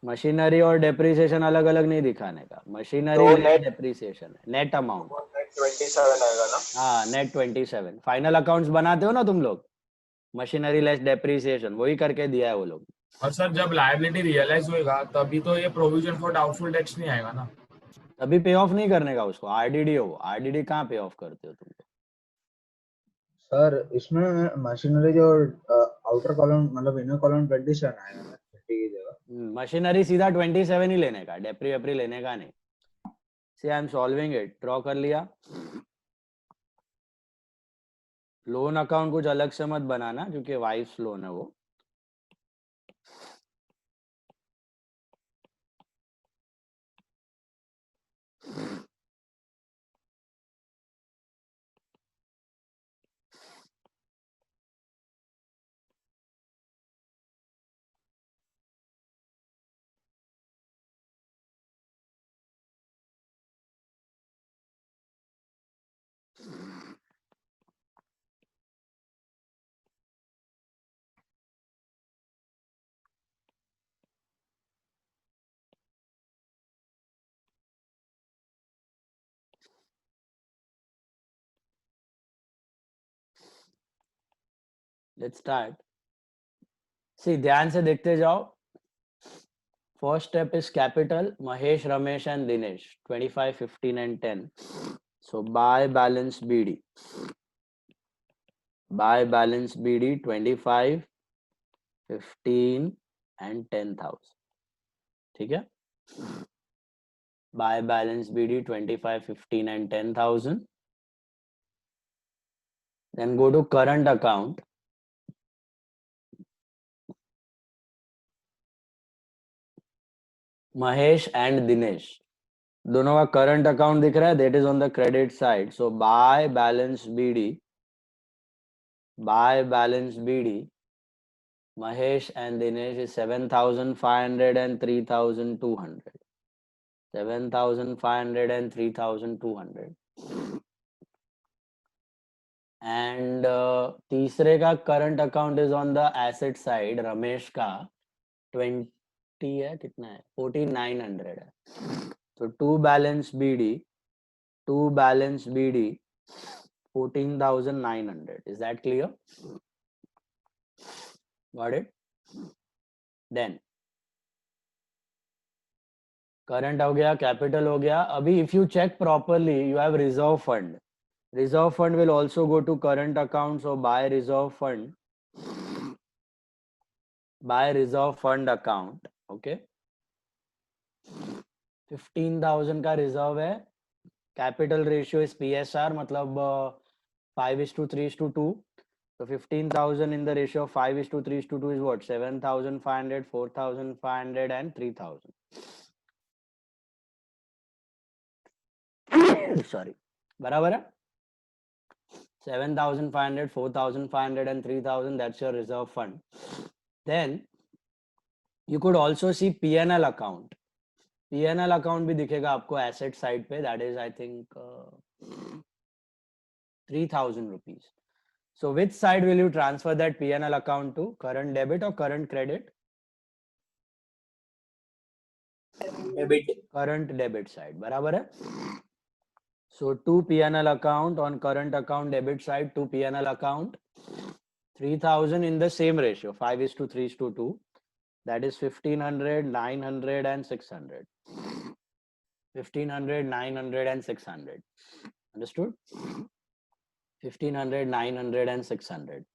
मशीनरी और डेप्रिसिएशन अलग अलग नहीं दिखाने का. मशीनरी तो लेस डेप्रिसिएशन है, नेट अमाउंट. 27 आएगा ना? हाँ, नेट 27. फाइनल अकाउंट्स बनाते हो ना तुम लोग, मशीनरी लेस डेप्रिसिएशन वही करके दिया है वो लोग. और सर जब लायबिलिटी रियलाइज होएगा तभी तो ये प्रोविजन फॉर डाउटफुल डेट्स नहीं आएगा ना? अभी पे ऑफ नहीं करने का उसको. आरडीडी हो, आरडीडी कहाँ पे ऑफ करते हो तुम लोग? सर इसमें मशीनरी जो आउटर कॉलम मतलब इनर कॉलम 27 आएगा ना 30 की जगह. मशीनरी सीधा 27 ही लेने का, डेप्री वेप्री लेने का नहीं. See I am solving it. Draw कर लिया. लोन अकाउंट कुछ अलग से मत बनाना क्योंकि वाइफ्स लोन है वो. Let's start. सी ध्यान से देखते जाओ. First step is capital. Mahesh, Ramesh and Dinesh 25, 15 and 10. So buy balance BD. Buy balance BD 25, 15 and 10,000. ठीक है? Buy balance BD 25, 15 and 10,000. Then go to current account. Mahesh and Dinesh, दोनों का current account दिख रहा है, that is on the credit side. So by balance BD, Mahesh and Dinesh is 7,500 and 3,200. 7,500 and 3,200. And तीसरे का current account is on the asset side, Ramesh का 20 है, कितना है, 4,900 है. तो to balance BD 14,900. Is that clear? Got it? Then current हो गया, कैपिटल हो गया. अभी if you check properly, you have reserve fund. Reserve fund will also go to current account. So by reserve fund account, okay. 15,000 का reserve है. Capital ratio is PSR, मतलब 5:3:2. So 15,000 in the ratio of 5:3:2 is what? 7,500, 4,500 and 3,000. Sorry, बराबर है. 7,500, 4,500 and 3,000, that's your reserve fund. Then you could also see P&L account. P&L account भी दिखेगा आपको asset side पे, that is I think 3,000 rupees. So which side will you transfer that P&L account to? Current debit or current credit? Debit. Current debit side, बराबर है. So to P&L account on current account debit side to P&L account, 3,000 in the same ratio, 5:3:2. That is 1,500, 900 and 600. 1,500, 900 and 600. Understood? 1,500, 900 and 600.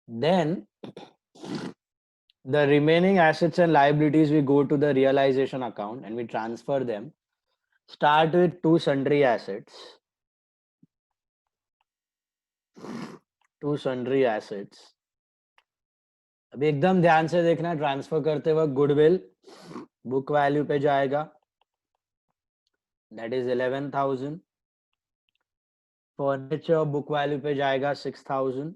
Then the remaining assets and liabilities, we go to the realization account and we transfer them. Start with two sundry assets. अभी एकदम ध्यान से देखना, transfer करते वक्त goodwill book value पे जाएगा, that is 11,000. Furniture book value पे जाएगा 6,000.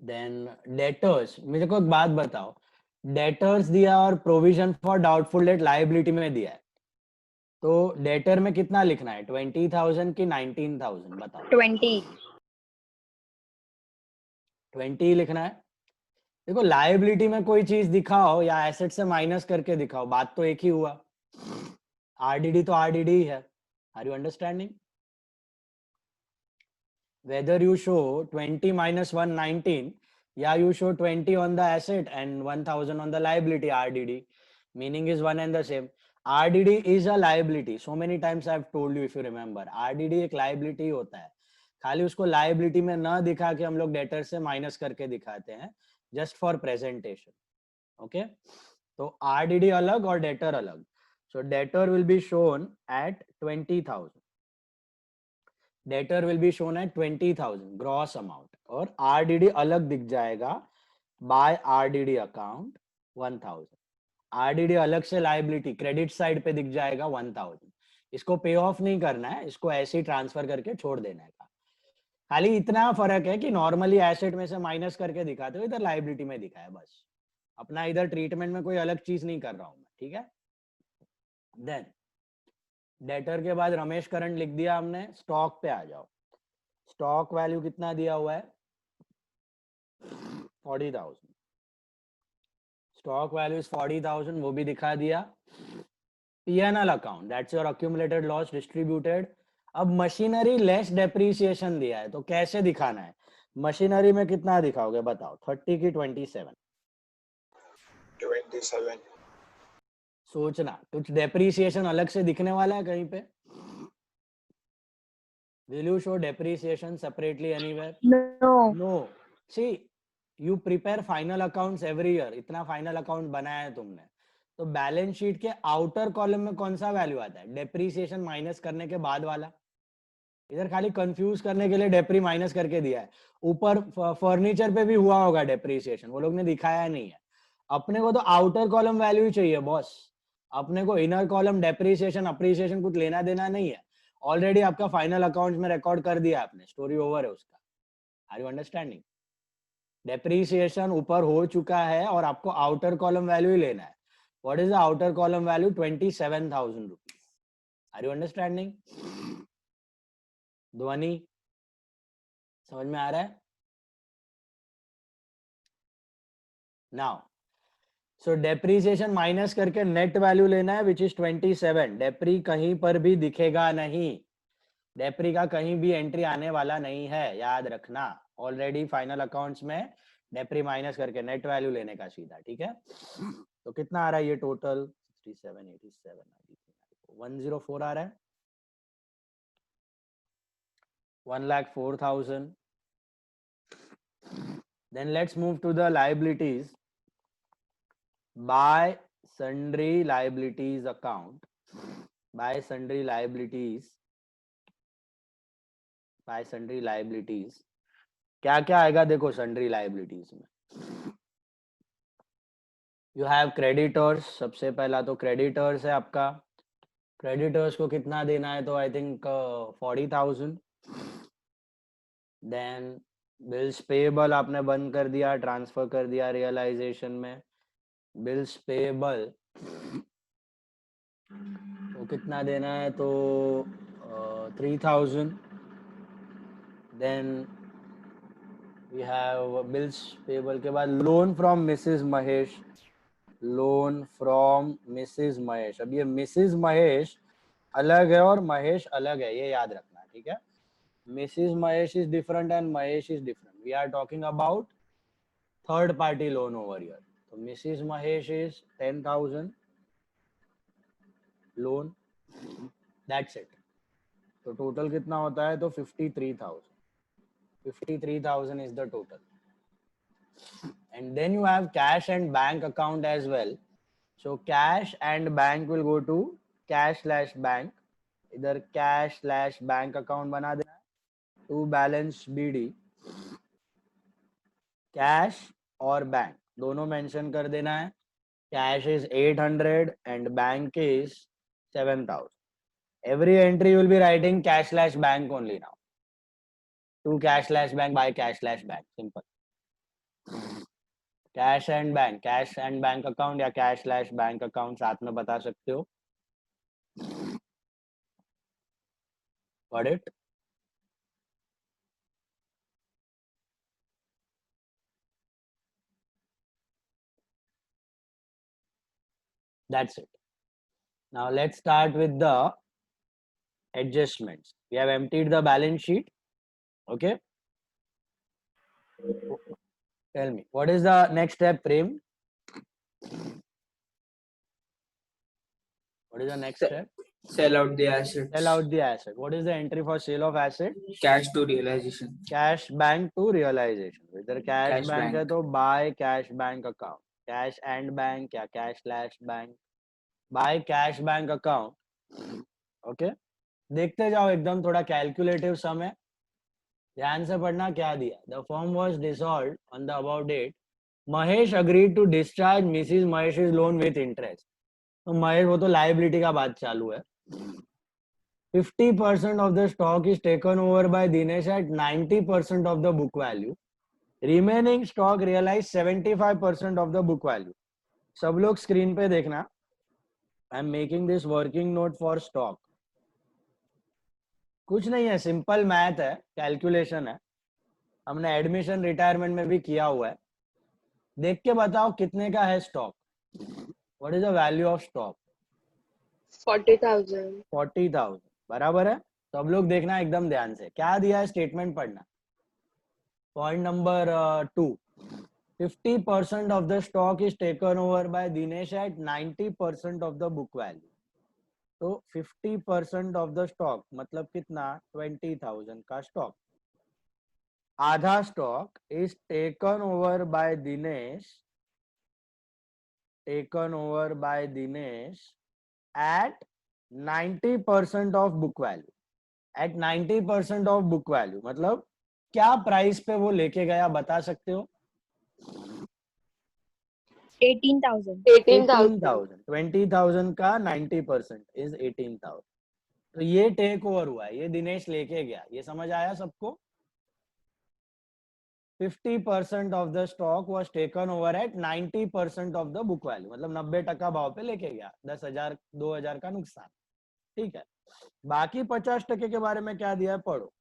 देन डेटर्स, मेरे को एक बात बताओ, डेटर्स दिया और provision for doubtful debt liability में दिया है, तो डेटर में कितना लिखना है, 20,000 की 19,000? बताओ. 20 लिखना है. देखो लायबिलिटी में कोई चीज दिखाओ या एसेट से माइनस करके दिखाओ, बात तो एक ही हुआ. आरडीडी तो आरडीडी है. Are you understanding? Whether you show 20 minus 1, 19, yeah, you show 20 on the asset and 1,000 on the liability, RDD. Meaning is one and the same. RDD is a liability. So many times I've told you, if you remember. RDD एक liability होता है. खाली उसको liability में ना दिखा के हम लोग debtor से minus करके दिखाते हैं, just for presentation. Okay? तो RDD अलग और debtor अलग. So debtor will be shown at 20,000. Debtor will be shown at 20,000 gross amount, और आरडीडी अलग दिख जाएगा बाय आरडीडी अकाउंट 1,000. आरडीडी अलग से लायबिलिटी क्रेडिट साइड पे दिख जाएगा 1,000. इसको पे ऑफ नहीं करना है, इसको ऐसे ही ट्रांसफर करके छोड़ देना है. खाली इतना फर्क है कि नॉर्मली एसेट में से माइनस करके दिखाते हो, इधर लायबिलिटी में दिखा है बस. अपना इधर ट्रीटमेंट में कोई अलग चीज नहीं कर रहा हूं मैं. ठीक है. देन डेटर के बाद रमेश करंट लिख दिया हमने. स्टॉक पे आ जाओ. स्टॉक वैल्यू कितना दिया हुआ है, 40,000. स्टॉक वैल्यू इज 40,000, वो भी दिखा दिया. P&L account, that's your accumulated loss distributed. अब मशीनरी लेस डेप्रिसिएशन दिया है, तो कैसे दिखाना है? मशीनरी में कितना दिखाओगे बताओ, 30 की 27? 27. सोचना, कुछ डेप्रिसिएशन अलग से दिखने वाला है कहीं पे? Will you show depreciation separately anywhere? No. See, you prepare final accounts every year. इतना final account बनाया है तुमने, तो बैलेंस शीट के आउटर कॉलम में कौन सा वैल्यू आता है? डेप्रीसिएशन माइनस करने के बाद वाला। इधर खाली कंफ्यूज करने के लिए डेप्री माइनस करके दिया है। ऊपर फर्नीचर पे भी हुआ होगा डेप्रीसिएशन, वो लोग ने दिखाया नहीं है। अपने को तो आउटर कॉलम वैल्यू ही चाहिए बॉस। अपने को इनर कॉलम डेप्रीसिएशन अप्रिसिएशन कुछ लेना देना नहीं है। ऑलरेडी आपका फाइनल अकाउंट्स में रिकॉर्ड कर दिया आपने, स्टोरी ओवर है उसका। Are you understanding? डेप्रीसिएशन ऊपर हो चुका है और आपको आउटर कॉलम वैल्यू ही लेना है। What is the outer column value? 27,000 rupees. Are you understanding? Dhwani समझ में आ रहा है? नाउ सो डेप्रीसिएशन माइनस करके नेट वैल्यू लेना है विच इज 27। डेप्री कहीं पर भी दिखेगा नहीं, डेप्री का कहीं भी एंट्री आने वाला नहीं है, याद रखना। ऑलरेडी फाइनल अकाउंट्स में डेप्री माइनस करके नेट वैल्यू लेने का सीधा, ठीक है। तो कितना आ रहा है ये टोटल? 67, 87, 104 आ रहा है। 1,04,000. Then let's move to the liabilities. By sundry liabilities account. By sundry liabilities. By sundry liabilities. क्या क्या आएगा देखो sundry liabilities में। You have creditors. सबसे पहला तो creditors है आपका। Creditors को कितना देना है? तो I think 40,000. Then bills payable आपने बंद कर दिया, ट्रांसफर कर दिया रियलाइजेशन में। बिल्स पेएबल तो कितना देना है? तो 3,000. Then we have bills payable के बाद loan from Mrs Mahesh. Loan from Mrs Mahesh. अब ये मिसेस महेश अलग है और महेश अलग है, ये याद रखना, ठीक है। Mrs. Mahesh is different and Mahesh is different. We are talking about third party loan over here. So Mrs. Mahesh is 10,000 loan. That's it. तो total कितना होता है? तो 53,000. 53,000 is the total. And then you have cash and bank account as well. So cash and bank will go to cash/bank. इधर cash/bank account बना देना है to balance BD. Cash और बैंक दोनों मेंशन कर देना है। Cash is 800 and bank is 7,000. Every entry will be writing cash/bank only now. To cash/bank by cash/bank. Simple. Cash and bank, cash and bank account या cash/bank account साथ में बता सकते हो। Got it? That's it. Now let's start with the adjustments. We have emptied the balance sheet. Okay. Tell me, what is the next step, Prem? What is the next step? Sell out the assets. Sell out the asset. What is the entry for sale of asset? Cash to realization. Cash bank to realization. इधर cash Cash bank है bank. तो buy cash bank account. Cash and bank या cash/bank. Buy cash bank account. Okay. देखते जाओ, एकदम थोड़ा calculative सम है, ध्यान से पढ़ना क्या दिया। The firm was dissolved on the above date. Mahesh agreed to discharge Mrs. Mahesh's loan with interest. तो महेश, वो तो लाइबिलिटी का बात चालू है। 50% of the stock is taken over by Dinesh at 90% of the book value. Remaining stock realized 75% of the book value. सब लोग screen पे देखना। I am making this working note for stock. कुछ नहीं है, सिंपल मैथ है, calculation है, हमने एडमिशन रिटायरमेंट में भी किया हुआ है। देख के बताओ कितने का है stock. What is the value of stock? 40,000. 40,000 बराबर है। सब लोग देखना एकदम ध्यान से, क्या दिया है स्टेटमेंट पढ़ना। Point number 2, 50% of the stock is taken over by Dinesh at 90% of the book value. तो 50% of the stock मतलब कितना? 20,000 का स्टॉक। आधा stock is taken over by Dinesh taken over by Dinesh at 90% of book value. At 90% of book value मतलब क्या price पे वो लेके गया बता सकते हो? 18,000. 18,000. 20,000 का 90% इज 18,000. तो ये टेक ओवर हुआ है, ये दिनेश लेके गया. ये समझ आया सबको? 50% of the stock was taken over at 90% of the book value. मतलब 90% भाव पे लेके गया. 10,000 2,000 का नुकसान. ठीक है. बाकी 50% के बारे में क्या दिया है पढ़ो.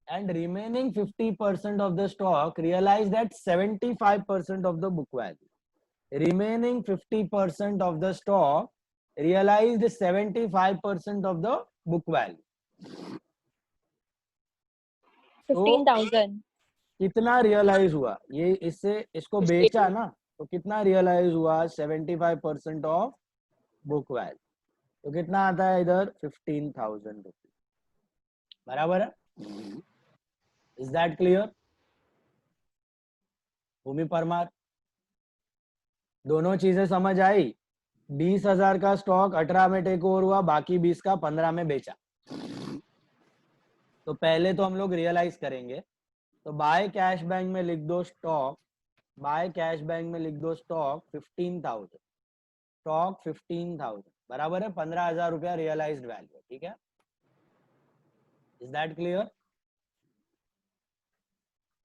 And remaining 50% of the stock realized at 75% of the book value. Remaining 50% of the stock realized 75% of the book value. 15,000. कितना रियलाइज हुआ? ये इससे इसको बेचा ना, तो कितना रियलाइज हुआ? 75% ऑफ बुक वैल्यू. तो कितना आता है इधर? 15,000 रुपीज. बराबर है? Is that clear? Bhumi Parmar, दोनों चीजें समझ आई? 20,000 का स्टॉक 18 में टेक ओवर हुआ, बाकी 20 का 15 में बेचा. तो पहले तो हम लोग रियलाइज करेंगे. तो बाय कैश बैंक में लिख दो स्टॉक, बाय कैश बैंक में लिख दो स्टॉक 15,000. स्टॉक 15,000 बराबर है 15,000 रुपया रियलाइज्ड वैल्यू. ठीक है? Is that clear?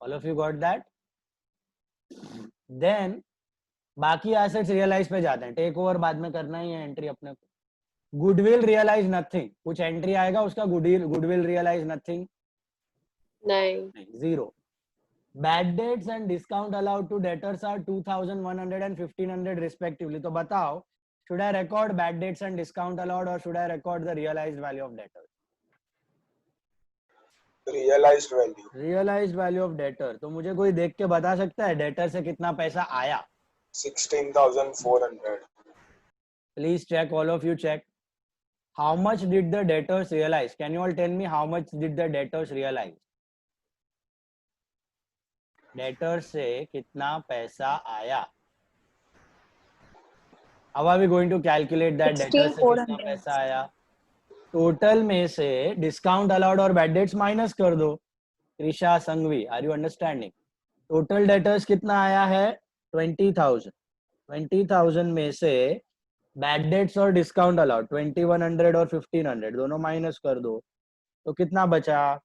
All of you got that? Then बाकी एसेट्स रियलाइज पे जाते हैं. टेक ओवर बाद में करना ही है एंट्री अपने को. Goodwill realise nothing. कुछ एंट्री आएगा उसका? Goodwill realise nothing. नहीं. Zero. Bad debts and discount allowed to debtors are 2,100 and 1,500 respectively. तो बताओ, should I record bad debts and discount allowed or should I record the realized value of debtors? Realized value. Realized value of debtor. तो मुझे कोई देख के बता सकता है डेटर से कितना पैसा आया? 16,400. Please check, all of you check. How much did the debtors realize? Can you all tell me how much did the debtors realize? Debtor से कितना पैसा आया? How are we going to calculate that? Debtor से कितना पैसा आया? Total में से डिस्काउंट अलाउड और बैड डेट्स माइनस कर दो. Trisha, Sanghvi, are you understanding? Total debtors कितना आया है? 20,000. 20,000 में से बैड डेट्स और डिस्काउंट अलाउड 2,100 और 1,500 दोनों माइनस कर दो. तो कितना बचा?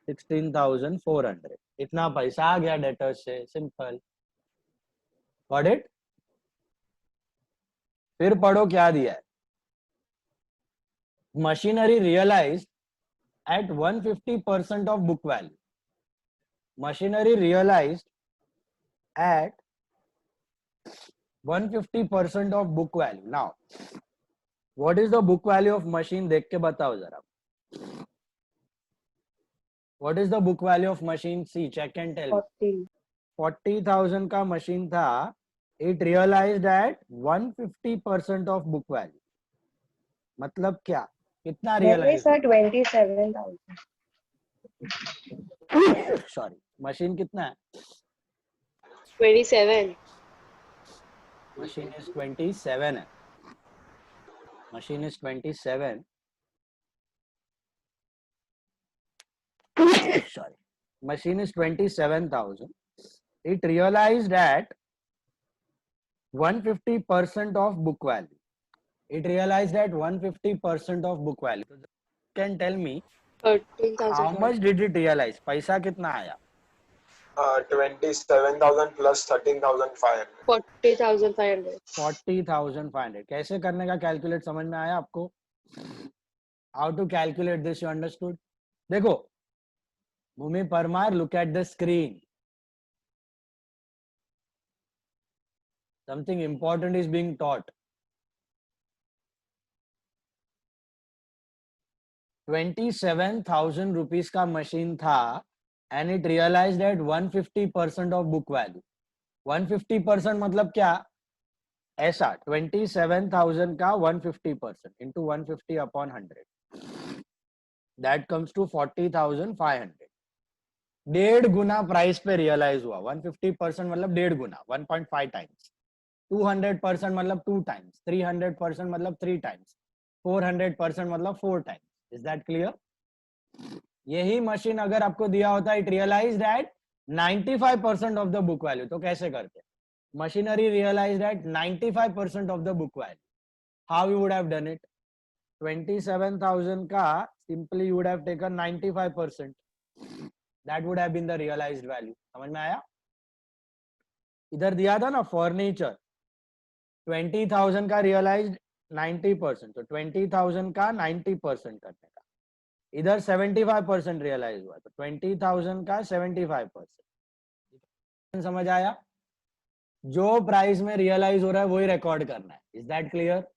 16,400. इतना पैसा आ गया डेटर्स से. सिंपल. Got it? फिर पढ़ो क्या दिया है. Machinery realised at 150% of book value. Machinery realized at 150% of book value. Now, what is the book value of machine? देख के बताओ जरा. What is the book value of machine? See, check and tell. 40,000 का machine था. It realized at 150% of book value. मतलब क्या? कितना realized? 27,000. Sorry, machine कितना है? 27. Machine is 27 है. Machine is 27. Sorry. Machine is 27,000. It realized at 150% of book value. It realized at 150% of book value. So can tell me 13,000. how much did it realize? पैसा कितना आया? 27,000 plus 13,500. 40,500. 40,500. कैसे करने का calculate समझ में आया आपको? How to calculate this? You understood? देखो, भूमि Parmar, look at the screen. Something important is being taught. 27,000 rupees का मशीन था and it realized at 150% of book value. 150% मतलब क्या? ऐसा 27,000 का 150% into 150 upon 100. That comes to 40,500. 1.5 Guna price पे realise हुआ. 150% मतलब 1.5 गुना, 1.5 times. 200% मतलब 2 times, 300% मतलब 3 times, 400% मतलब 4 times. Is that clear? यही मशीन अगर आपको दिया होता it realised at 95% of the book value, तो कैसे करते? Machinery realised at 95% of the book value. How you would have done it? 27,000 का simply you would have taken 95%. That would have been the realised value. समझ में आया? इधर दिया था ना फर्नीचर, 20,000 का रियलाइज्ड 90%, तो 20,000 का 90% करने का. इधर 75% रियलाइज हुआ, तो 20,000 का 75%. समझ आया? जो प्राइस में रियलाइज हो रहा है वही रिकॉर्ड करना है. Is that clear?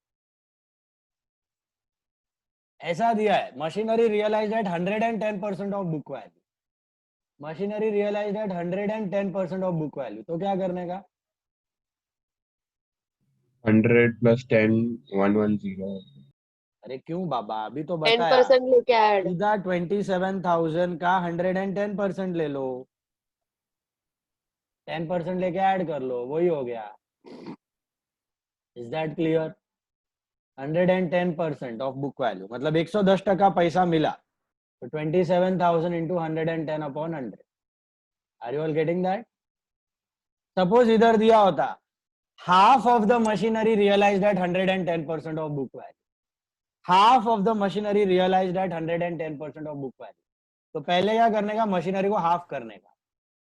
ऐसा दिया है machinery realised at 110% of book value. Machinery realised at 110% of book value, तो क्या करने का? 100 plus 10, 110. अरे क्यों बाबा, अभी तो बताया. 10% लेके ऐड. सीधा 27,000 का 110% ले लो, 10% लेके ऐड कर लो, वही हो गया. Is that clear? 110% of book value मतलब 110% पैसा मिला, तो 27,000 into 110 upon 100. Are you all getting that? Suppose इधर दिया होता half of the machinery realized at 110% of book value. Half of the machinery realized at 110% of book value. तो पहले क्या करने का? मशीनरी को हाफ करने का.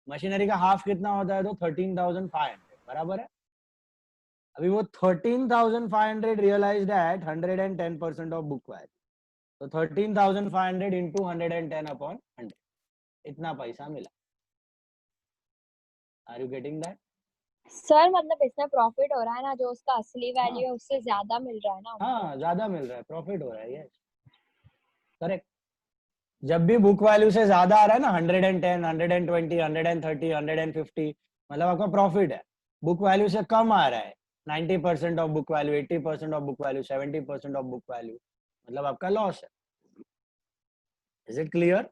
मशीनरी का हाफ कितना होता है? तो 13,500. बराबर है. अभी वो 13,500 realized at 110% of book value. तो 13,500 into 110 upon 100, इतना पैसा मिला. Are you getting that? Sir मतलब इसमें प्रॉफिट हो रहा है ना, जो उसका असली वैल्यू है उससे ज्यादा मिल रहा है ना. हाँ, ज्यादा मिल रहा है, प्रॉफिट हो रहा है. Yes, correct. जब भी बुक वैल्यू से ज्यादा आ रहा है ना, 110, 120, 130, 150, मतलब आपका प्रॉफिट है. बुक वैल्यू से कम आ रहा है, 90% of book value, 80% of book value, 70% of book value, मतलब आपका लॉस है. Is it clear?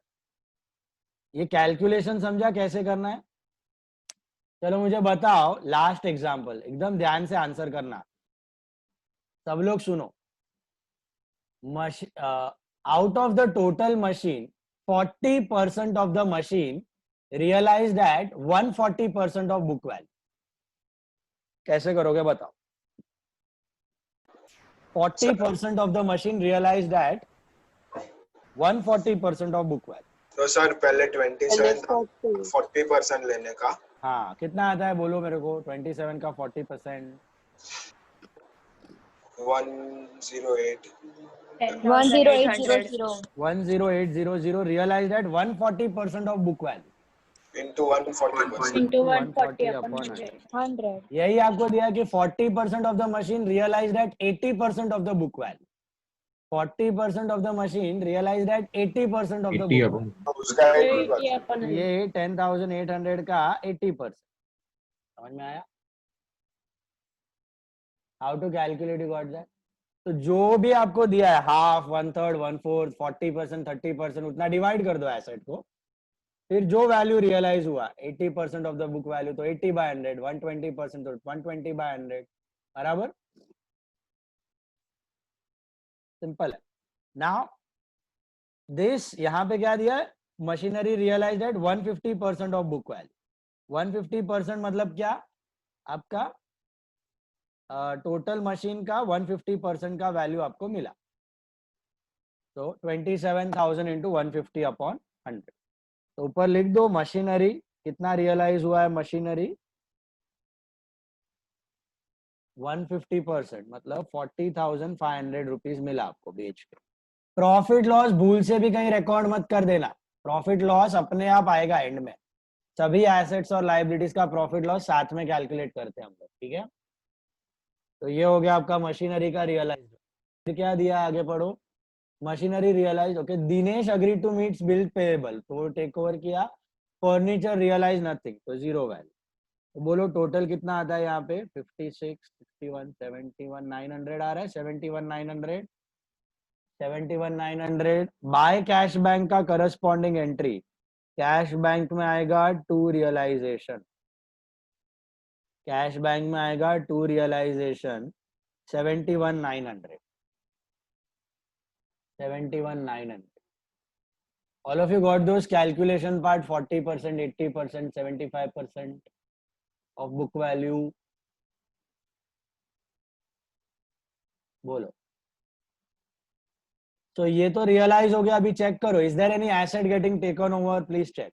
ये कैलकुलेशन समझा कैसे करना है? चलो मुझे बताओ लास्ट एग्जांपल, एकदम ध्यान से आंसर करना. सब लोग सुनो. Out of the total machine 40% of the machine realised at 140% of book value. कैसे करोगे बताओ? 40% of the machine realised at 140% of book value. तो सर पहले 40% लेने का. हाँ, कितना आता है बोलो मेरे को? 27 का 40%. 108. 10800 realized at 140% of book value. Into 140%. into 140 upon 100. यही आपको दिया कि 40% of the machine realized at 80% of the book value. 40% of the machine realized at 80% of the book value. उसका 80 upon 100. ये 10,800 का 80%. समझ में आया? How to calculate? You got that? तो जो भी आपको दिया है, हाफ, 1/3, 1/4, 40%, 30%, उतना डिवाइड कर दो एसेट को. फिर जो वैल्यू रियलाइज हुआ 80% ऑफ द बुक वैल्यू, तो 80/100, 120% तो 120/100. बराबर? सिंपल है. नाउ दिस यहाँ पे क्या दिया है? Machinery realised at 150% of book value. 150% मतलब क्या? आपका टोटल मशीन का 150% का वैल्यू आपको मिला. तो 27,000 into 150 upon 100. तो ऊपर लिख दो मशीनरी कितना रियलाइज हुआ है. मशीनरी 150% मतलब 40,500 रुपीज मिला आपको बेच के. प्रॉफिट लॉस भूल से भी कहीं रिकॉर्ड मत कर देना. प्रॉफिट लॉस अपने आप आएगा एंड में. सभी एसेट्स और लायबिलिटीज का प्रॉफिट लॉस साथ में कैलकुलेट करते हैं हम लोग. ठीक है? तो ये हो गया आपका मशीनरी का रियलाइज. फिर क्या दिया, आगे पढ़ो. Machinery realise. Okay, Dinesh agree to meets bill payable, तो टेक ओवर किया. फर्नीचर रियलाइज नथिंग, तो जीरो वैल्यू. तो बोलो टोटल कितना आता है यहाँ पे? 56, 61, 71, 900 आ रहा है. 71,900, 71,900 बाय कैश बैंक का करस्पॉन्डिंग एंट्री. कैश बैंक में आएगा टू रियलाइजेशन. कैश बैंक में आएगा to realisation 71,900. 71,900. All of you got those calculation part, 40%, 80%, 75% of book value. बोलो. तो ये तो रियलाइज हो गया. अभी चेक करो, is there any asset getting taken over? Please check.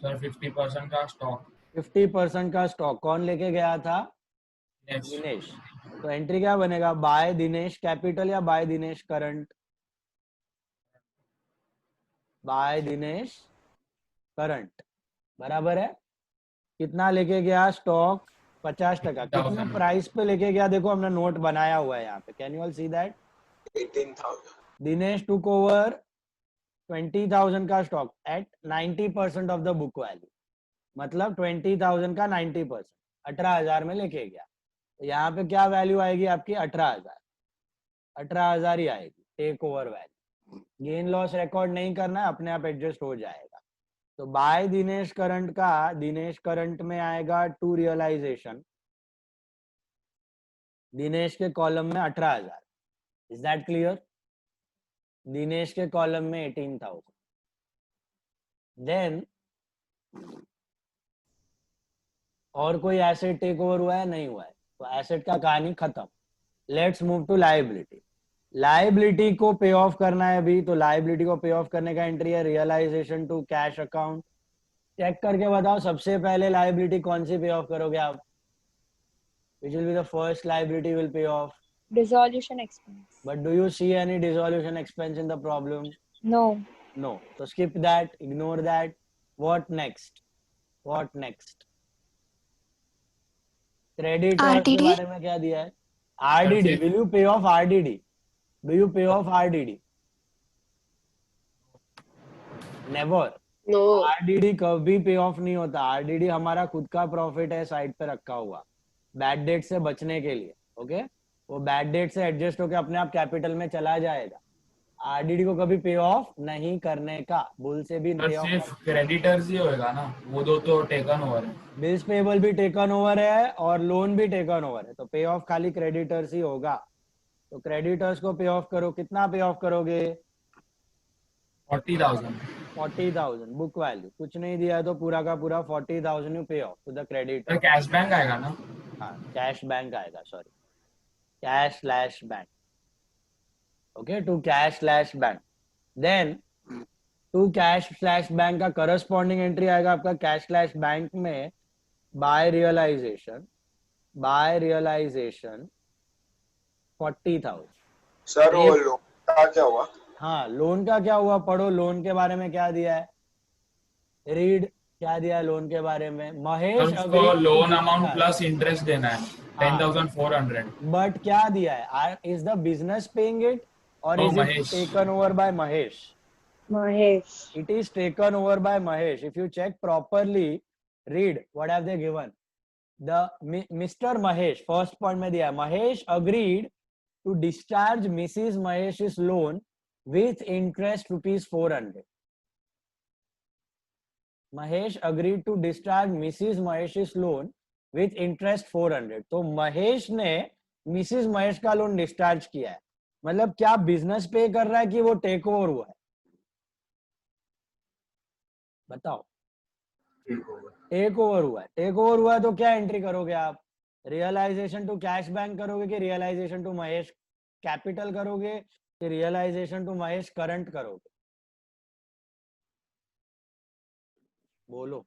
Sir 50% का स्टॉक. 50% का स्टॉक कौन लेके गया था? दिनेश. तो एंट्री क्या बनेगा? बाय दिनेश कैपिटल या by Dinesh current? By Dinesh current. बराबर है. कितना लेके गया स्टॉक? 50%. कितना प्राइस पे लेके गया? देखो हमने नोट बनाया हुआ है यहाँ पे. Can you all see that? 18,000. Dinesh took over 20,000 का stock at 90% of the book value. मतलब 20,000 का 90%, 18,000 में लेके गया. तो यहाँ पे क्या वैल्यू आएगी आपकी? 18,000. 18,000 ही आएगी take over value. Gain loss record नहीं करना है, अपने आप एडजस्ट हो जाएगा. तो बाय दिनेश करंट का दिनेश करंट में आएगा टू रियलाइजेशन. दिनेश के कॉलम में 18,000. Is that clear? दिनेश के कॉलम में 18,000. देन और कोई एसेट टेक ओवर हुआ है? नहीं हुआ है. तो एसेट का कहानी खत्म. Let's move to liability. Liability को पे ऑफ करना है अभी. तो लायबिलिटी को पे ऑफ करने का एंट्री है realisation to cash account. Check करके बताओ सबसे पहले लायबिलिटी कौन सी पे ऑफ करोगे आप? Which will be the first liability will pay of? Dissolution expense. But do you see any dissolution expense in the problem? No. No. So skip that, ignore that. What next? What next? Creditors के बारे में क्या दिया है? RDD. Will you pay off RDD? Do you pay off RDD? Never. No. RDD कभी पे of नहीं होता. RDD हमारा खुद का प्रॉफिट है साइड पे रखा हुआ बैड डेट से बचने के लिए. ओके वो बैड डेट से एडजस्ट होकर अपने आप कैपिटल में चला जाएगा. आरडीडी को कभी पे ऑफ नहीं करने का. बुल से भी पे ऑफ. सिर्फ क्रेडिटर्स ही होएगा ना, वो दो तो टेकन ओवर है. बिल्स पेबल भी टेकन ओवर है और लोन भी टेकन ओवर है. तो पे ऑफ खाली क्रेडिटर्स ही होगा. तो क्रेडिटर्स को पे ऑफ करो. कितना पे ऑफ करोगे? 40,000. 40,000 बुक वैल्यू. कुछ नहीं दिया है तो पूरा का पूरा 40,000 you pay off to the creditor. Cash bank आएगा ना? हाँ कैश बैंक आएगा. Sorry cash slash bank. Okay, to cash slash bank. Then to cash slash bank का corresponding entry आएगा आपका cash slash bank में by realization 40,000. सर वो loan का क्या हुआ? हाँ लोन का क्या हुआ? पढ़ो लोन के बारे में क्या दिया है. रीड क्या दिया है लोन के बारे में? महेश उसको लोन अमाउंट प्लस इंटरेस्ट देना है 10,400. बट क्या दिया है? Is the business paying it और is it taken over by Mahesh? Mahesh. It is taken over by Mahesh. If you check properly, read what have they given. The Mr. Mahesh first point में दिया है. Mahesh agreed to discharge Mrs. Mahesh's loan with interest ₹400. Mahesh agreed to discharge Mrs. Mahesh's loan with interest 400. तो महेश ने Mrs Mahesh का loan discharge किया है. मतलब क्या बिजनेस पे कर रहा है कि वो टेक ओवर हुआ है? बताओ. टेक ओवर हुआ है. टेक ओवर हुआ है तो क्या एंट्री करोगे आप? रियलाइजेशन टू कैश बैंक करोगे कि रियलाइजेशन टू महेश कैपिटल करोगे कि रियलाइजेशन टू महेश करंट करोगे? बोलो.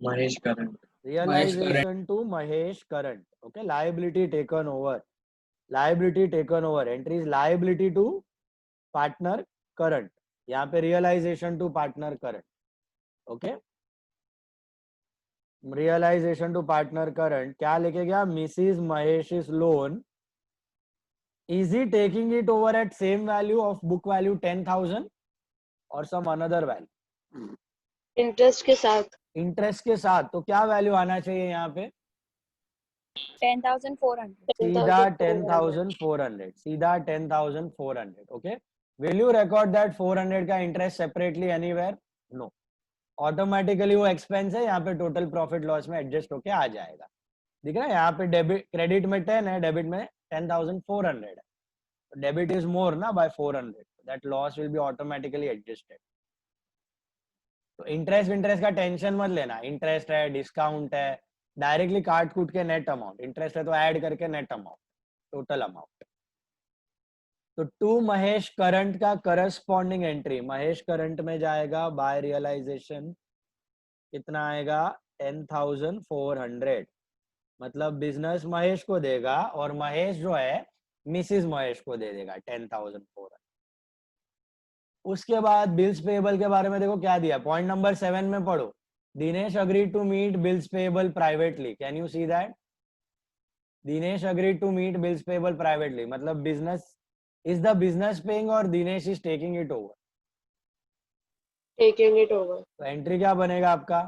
Mahesh current. Realization to Mahesh current. Okay, liability taken over. Liability taken over. Entry is liability to partner current. यहाँ पे realization to partner current. Okay. Realization to partner current. क्या लेके गया? Mrs. Mahesh's loan. Is he taking it over at same value of book value 10,000 or some another value? Interest के साथ. Interest के साथ. तो क्या वैल्यू आना चाहिए यहाँ पे? 10,400. सीधा 10,400. सीधा 10,400. Okay. Will you record that 400 का interest separately anywhere? No. Automatically वो एक्सपेंस है, यहाँ पे टोटल प्रॉफिट लॉस में एडजस्ट होके आ जाएगा। दिख रहा है यहाँ पे डेबिट क्रेडिट में 10 है, डेबिट में 10,400 है, डेबिट इज मोर ना by 400, that loss will be automatically adjusted. तो इंटरेस्ट का टेंशन मत लेना, इंटरेस्ट है, डिस्काउंट है, डायरेक्टली काट कूट के नेट अमाउंट, इंटरेस्ट है तो ऐड करके नेट अमाउंट, टोटल अमाउंट। तो टू महेश करंट का करस्पॉन्डिंग एंट्री, महेश करंट में जाएगा बाय रियलाइजेशन कितना आएगा 10,400, मतलब बिजनेस महेश को देगा और महेश जो है मिसिस महेश को दे देगा 10,400। उसके बाद बिल्स पेएबल के बारे में देखो क्या दिया, पॉइंट नंबर 7 में पढ़ो, Dinesh agree to meet bills payable privately, can you see that? Dinesh agree to meet bills payable privately, मतलब business is the business paying or Dinesh is taking it over? Taking it over. तो entry क्या बनेगा आपका?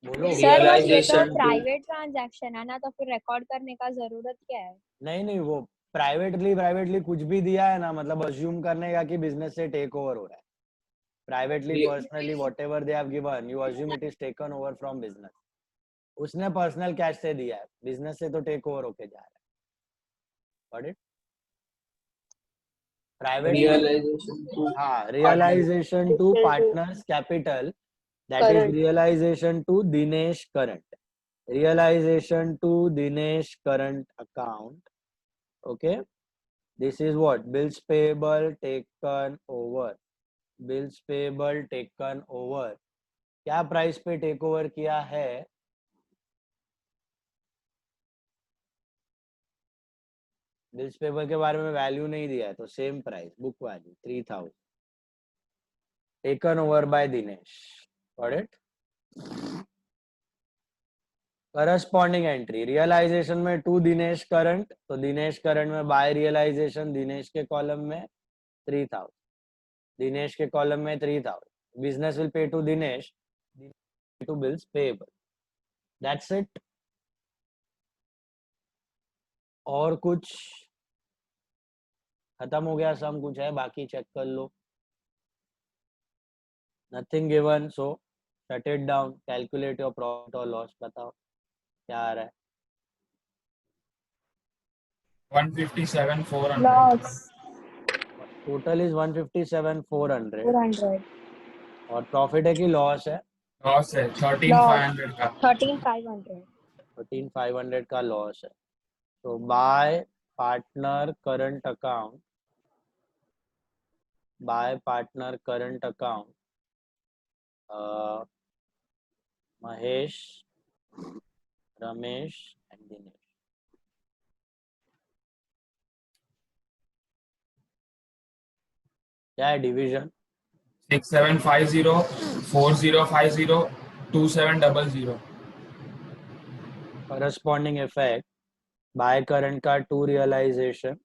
बोलो। Sir बस ये तो private transaction है ना, तो फिर रिकॉर्ड करने का जरूरत क्या है? नहीं वो प्राइवेटली कुछ भी दिया है ना, मतलब अज्यूम करने का कि बिजनेस से टेक ओवर हो रहा है। Privately personally whatever they have given, you assume it is taken over from business. उसने पर्सनल कैश से दिया है, बिजनेस से तो टेक ओवर होके जा रहा है। Got it? Private realization to partners capital, that is realization to Dinesh current, realization to Dinesh current account. Okay, this is what bills payable taken over, bills payable taken over, क्या price पे take over किया है? Bills paper के बारे में value नहीं दिया है तो same price, book value 3,000, taken over by Dinesh. Got it? Corresponding entry, realisation में टू दिनेश करंट, तो दिनेश करंट में बाय रियलाइजेशन दिनेश के कॉलम में 3,000, दिनेश के कॉलम में 3,000, business will pay to Dinesh to bills payable, that's it. और कुछ खत्म हो गया, सम कुछ है बाकी चेक कर लो। Nothing given, so shut it down, calculate your profit और लॉस, बताओ क्या आ रहा है? 157,400। लॉस टोटल इज 157,400 400 और प्रॉफिट है कि लॉस है? लॉस है 13,500 का। 13,500 13,500 का लॉस है। तो by partner current account, by partner current account Mahesh, Ramesh and Dinesh. क्या है division? 6750 4050 2700। Corresponding effect by current का to realisation,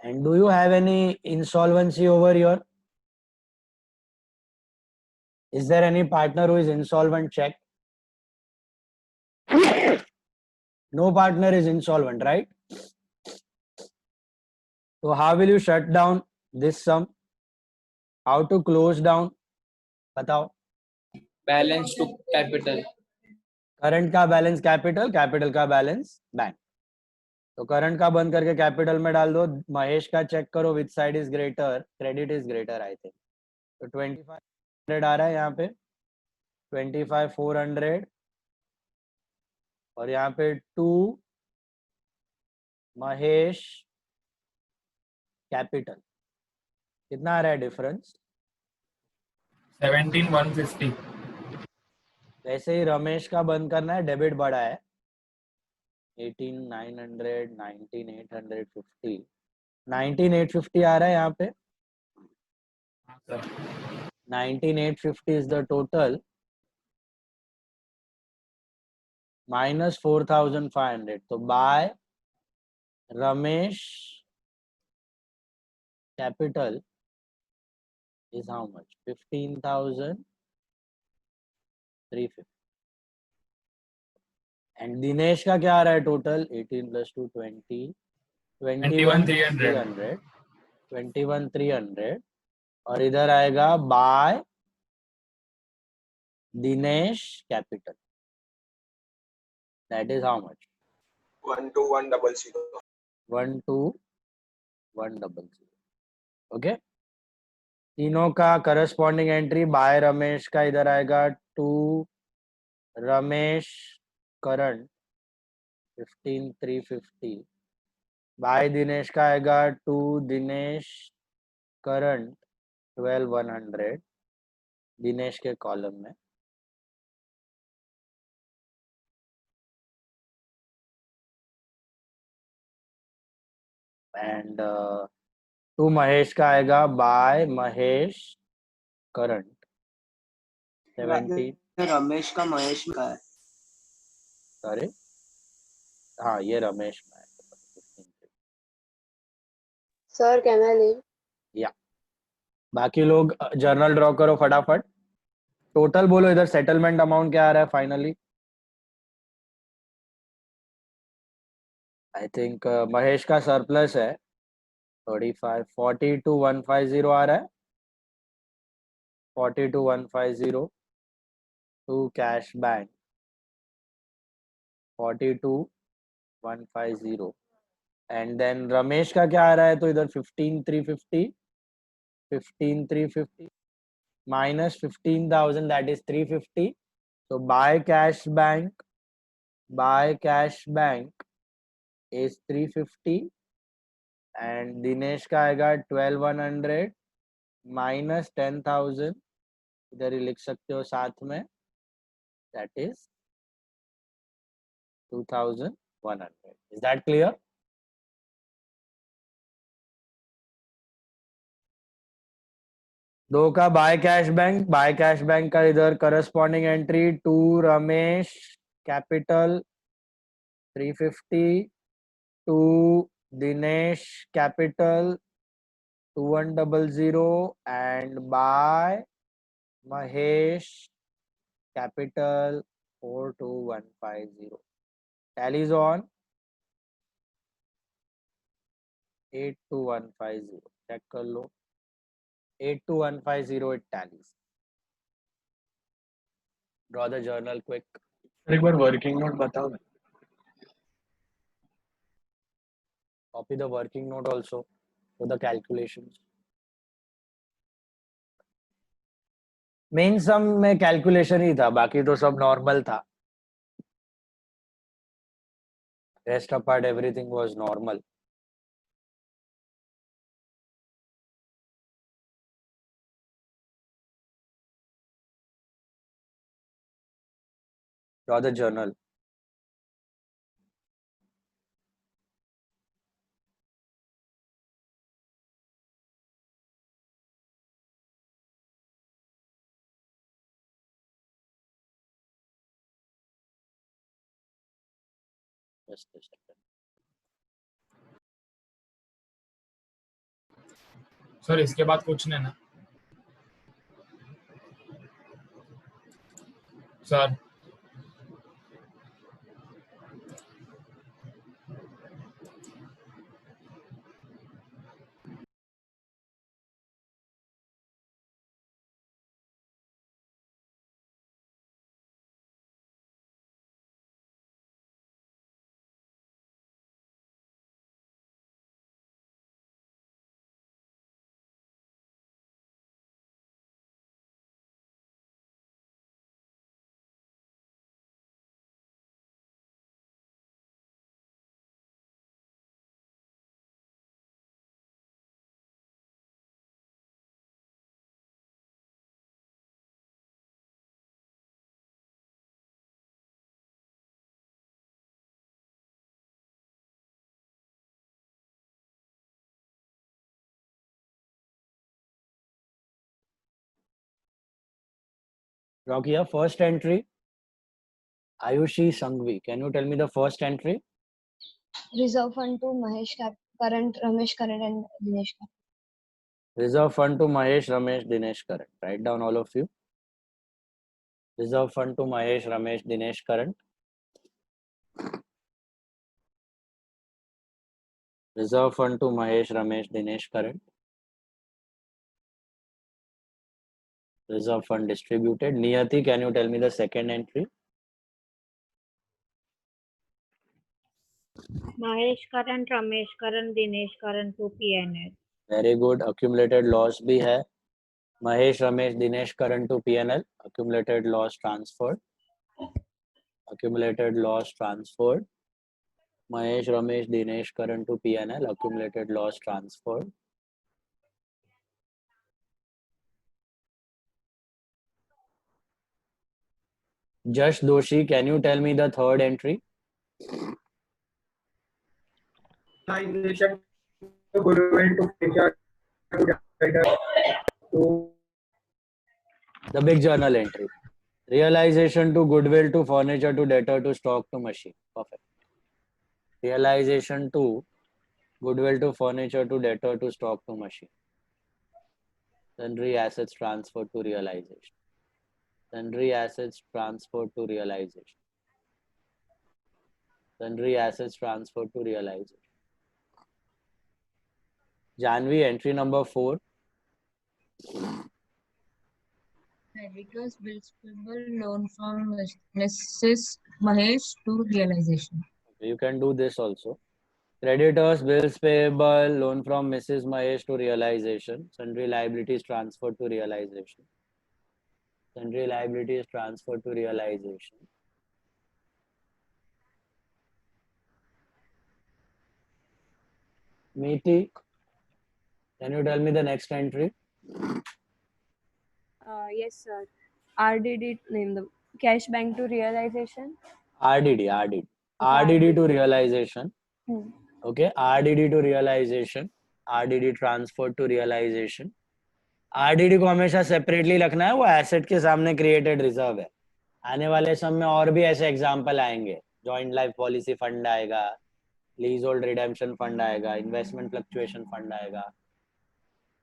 and do you have any insolvency over here? Is there any partner who is insolvent? Check. No partner is insolvent, right? So how will you shut down this sum? How to close down? बताओ। Balance to capital, current का balance capital, capital का balance bank. तो current का बंद करके capital में डाल दो। महेश का चेक करो which side is greater, credit is greater I think. तो 2500 आ रहा है यहाँ पे, 25,400 और यहाँ पे 2 महेश कैपिटल, कितना आ रहा है डिफरेंस? 17,150। वैसे ही रमेश का बंद करना है, डेबिट बढ़ा है 18,900, 19,850, 19,850 आ रहा है यहाँ पे। 19,850 is the total, minus 4,500, तो by Ramesh capital is how much? 15,350, and Dinesh का क्या आ रहा है टोटल 18 + 2 20 21 300 और इधर आएगा by Dinesh capital that is how much 12100 12100 okay तीनों का करस्पॉन्डिंग एंट्री बाय रमेश का इधर आएगा to Ramesh current 15350 by Dinesh का आएगा टू दिनेश करंट 12100 दिनेश के कॉलम में एंड टू महेश का आएगा बाय महेश करंट 70 रमेश का महेश में का है सॉरी हाँ ये रमेश में है सर कैन आई लीव? या बाकी लोग जर्नल ड्रॉ करो फटाफट टोटल बोलो इधर सेटलमेंट अमाउंट क्या आ रहा है फाइनली आई थिंक महेश का सरप्लस है 35 42150 आ रहा है 42150 to cash bank 42150 and then Ramesh का क्या आ रहा है तो इधर 15350 minus 15,000 that is 350 so buy cash bank is 350 and Dinesh का आएगा 12100 minus 10,000 इधर ही लिख सकते हो साथ में that is 2,100 is that clear दो का बाय कैश बैंक का इधर corresponding entry to Ramesh capital 350 to Dinesh capital 2100 and by Mahesh capital 42150 tallies on 82150 check कर लो 82150 it tallies. Draw the journal quick. एक बार वर्किंग नोट बताओ Copy the working note also for the calculations. Main sum में calculation ही था बाकी तो सब नॉर्मल था rest apart everything was normal Draw the journal. Just a second. Sir इसके बाद कुछ नहीं ना sir Draw here first entry. Ayushi Sangvi. Can you tell me the first entry? Reserve fund to Mahesh current, Ramesh current and Dinesh current. Reserve fund to Mahesh, Ramesh, Dinesh current. Write down all of you. Reserve fund to Mahesh, Ramesh, Dinesh current. Reserve fund to Mahesh, Ramesh, Dinesh current. Reserve fund distributed. Niyati, can you tell me the second entry? Mahesh current, Ramesh current, Dinesh current to PNL. Very good. Accumulated loss भी है. Mahesh, Ramesh, Dinesh current to PNL. Accumulated loss transferred. Accumulated loss transferred. Mahesh, Ramesh, Dinesh current to PNL. Accumulated loss transferred. Jash Doshi, can you tell me the third entry? Realization to goodwill to furniture to debtor to The big journal entry. Realization to goodwill to furniture to debtor to stock to machine. Perfect. Realization to goodwill to furniture to debtor to stock to machine. Sundry assets transferred to realization. Sundry assets transferred to realization. Sundry assets transferred to realization. Janvi, entry number 4. Creditors bills payable loan from Mrs. Mahesh to realization. You can do this also. Creditors bills payable loan from Mrs. Mahesh to realization. Sundry liabilities transferred to realization. Sundry liabilities transferred to realization. Meeti, can you tell me the next entry? Yes, sir. RDD name the cash bank to realization. RDD to realization. Okay, RDD to realization. RDD transferred to realization. RDD को हमेशा separately रखना है, वो asset के सामने created reserve है. आने वाले समय में और भी ऐसे एग्जांपल आएंगे. जॉइंट लाइफ पॉलिसी फंड आएगा, लीज होल्ड रिडेम्पशन फंड आएगा, इन्वेस्टमेंट फ्लक्चुएशन फंड आएगा.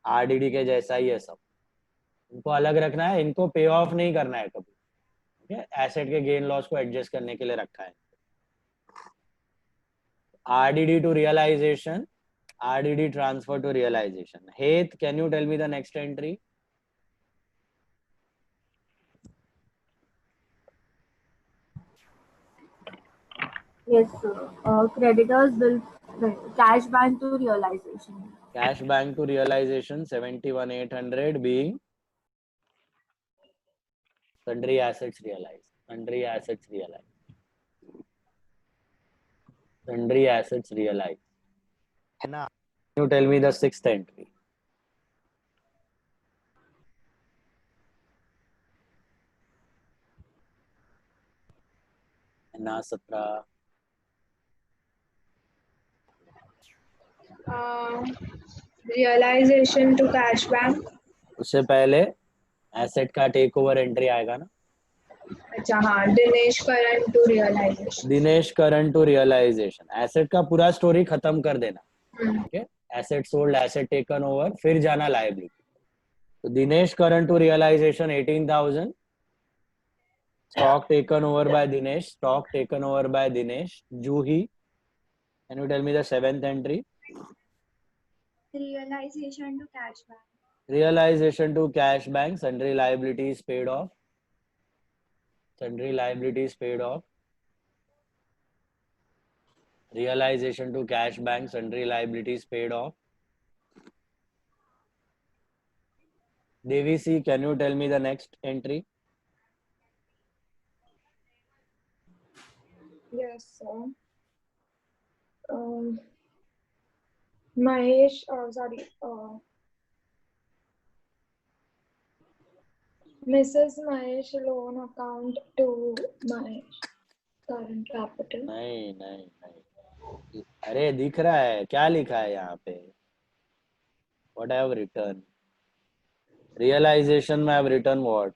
आरडीडी के जैसा ही है सब. इनको अलग रखना है, इनको पे ऑफ नहीं करना है कभी. ठीक है, एसेट के गेन लॉस को एडजस्ट करने के लिए रखा है. RDD to realization, RDD transfer to realization. Heth, can you tell me the next entry? Yes, sir. Creditors bill cash bank to realization. Cash bank to realization 71,800 being sundry assets realized. Sundry assets realized. Sundry assets realized. Can you tell me the sixth entry? Anna, Satra. Realization to cash bank. उससे पहले asset का take over entry आएगा ना. अच्छा हाँ, Dinesh current to realisation. Dinesh current to realisation. Asset का पूरा story खत्म कर देना. ठीक है, asset sold, asset taken over, फिर जाना लायबिलिटी. तो Dinesh current to realisation 18,000. Stock taken over by Dinesh. Stock taken over by Dinesh. Juhi, can you tell me the seventh entry? Realization to cash bank. Realization to cash bank. Sundry liabilities paid off. Sundry liabilities paid off. Realization to cash bank. Sundry liabilities paid off. Devi C, can you tell me the next entry? Yes, sir. Mahesh, Mrs. Mahesh loan account to Mahesh current capital. नहीं. अरे दिख रहा है, क्या लिखा है यहाँ पे? What I have written? Realization में I have written what?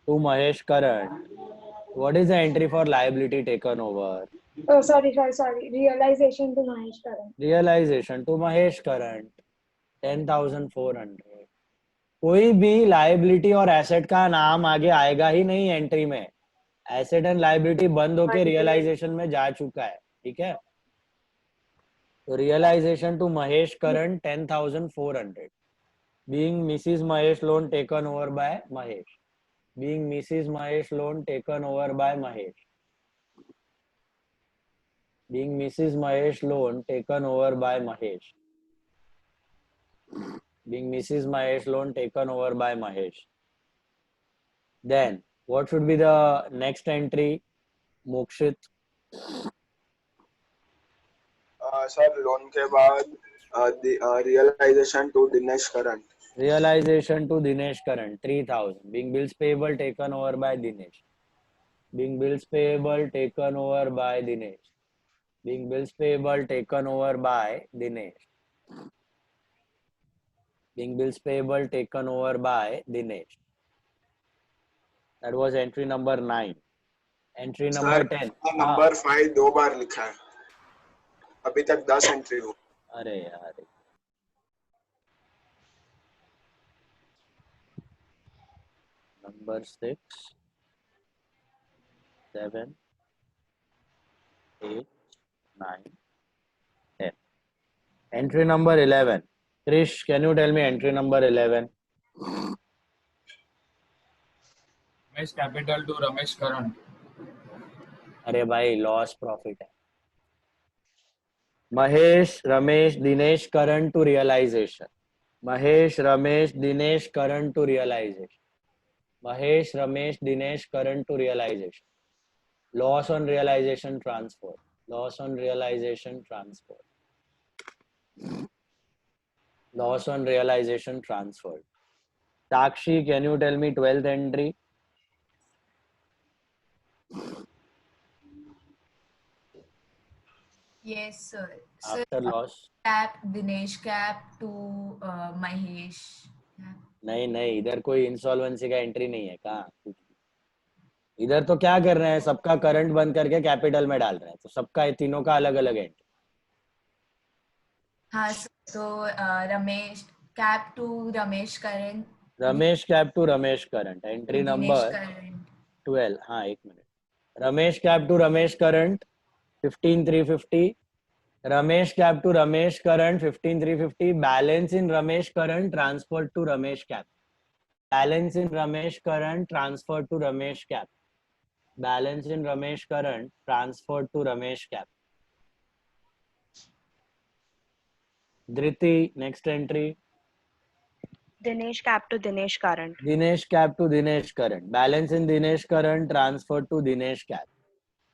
To Mahesh current. What is the entry for liability taken over? Oh, sorry. Realization to Mahesh current. Realization to Mahesh current 10,400. कोई भी लायबिलिटी और asset का नाम आगे आएगा ही नहीं entry में. एसेट एंड लायबिलिटी बंद होके रियलाइजेशन में जा चुका है. ठीक है, तो realization to Mahesh current 10,400. Being Mrs. Mahesh loan taken over by Mahesh. Being Mrs. Mahesh loan taken over by Mahesh. Being Mrs. Mahesh loan taken over by Mahesh. Being Mrs. Mahesh loan taken over by Mahesh. Then what should be the next entry? Mokshit. Sir loan के बाद realisation to Dinesh current. Realization to Dinesh current 3,000. Being bills payable taken over by Dinesh. Being bills payable taken over by Dinesh. Being bills payable taken over by Dinesh. Being bills payable taken over by Dinesh. That was entry number 9. Entry number sir 10. Number 5 2 बार लिखा है. अभी तक 10 entry हो. अरे यार. Number 6, 7, 8, 9, 10. Entry number 11. Krish, can you tell me entry number 11? Ramesh Capital to Ramesh Current. अरे भाई loss profit है. Mahesh Ramesh Dinesh current to realisation. Mahesh Ramesh Dinesh current to realisation. Mahesh Ramesh Dinesh current to realisation. Loss on realisation transfer. Loss on realisation transfer. Loss on realization transferred. Sakshi, can you tell me 12th entry? Yes, sir. After loss. Cap Dinesh cap to Mahesh. नहीं इधर कोई insolvency का entry नहीं है. कहाँ इधर तो क्या कर रहे हैं, सबका करंट बंद करके कैपिटल में डाल रहे हैं, तो सबका तीनों का अलग अलग एंट्री. हाँ तो Ramesh cap to Ramesh current. Ramesh cap to Ramesh current. Entry number 12. हाँ एक minute. Ramesh cap to Ramesh current 15,350. Ramesh cap to Ramesh current 15,350. Balance in Ramesh current transferred to Ramesh cap. Balance in Ramesh current transferred to Ramesh cap. Balance in Ramesh current transferred to Ramesh cap. Dhriti, next entry. Dinesh cap to Dinesh current. Dinesh cap to Dinesh current. Balance in Dinesh current transferred to Dinesh cap.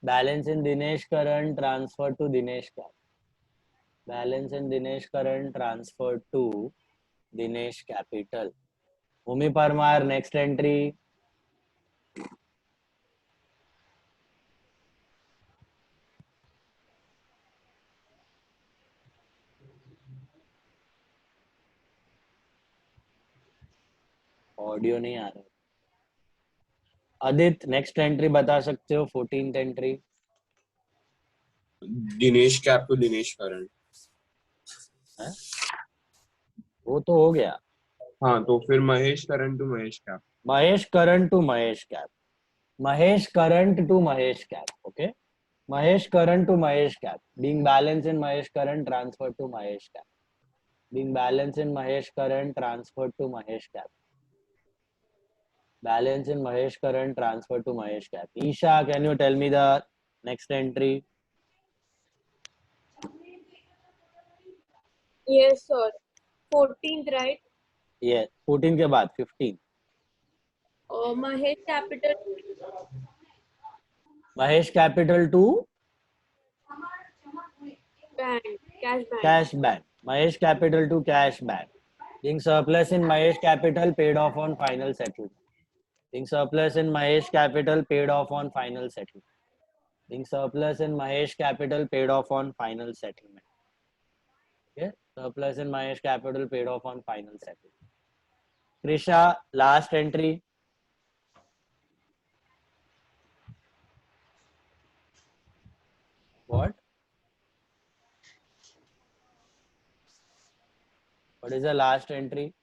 Balance in Dinesh current transferred to Dinesh cap. Balance in Dinesh current transferred to Dinesh capital. Bhumi Parmar, next entry. Audio नहीं आ रहा. Aditya, next entry बता सकते हो? 14th entry. Dinesh cap to Dinesh current. वो तो हो गया. हाँ तो फिर Mahesh current to Mahesh cap. Mahesh current to Mahesh cap. Mahesh current to Mahesh cap. Okay. Mahesh current to Mahesh cap. Being balance in Mahesh current transferred to Mahesh cap. Being balance in Mahesh current transferred to Mahesh cap. Balance in Mahesh current transferred to Mahesh cap. Isha, can you tell me the next entry? Yes, sir. 14th, right? Yes. 14 के बाद 15. Mahesh capital. Mahesh capital to Bank. Cash bank. cash bank. Mahesh capital to cash bank. Being surplus in Mahesh capital paid off on final settlement. Being surplus in Mahesh capital paid off on final settlement. Being surplus in Mahesh capital paid off on final settlement. Okay. Surplus in Mahesh capital paid off on final settlement. Krisha, last entry. What? What is the last entry?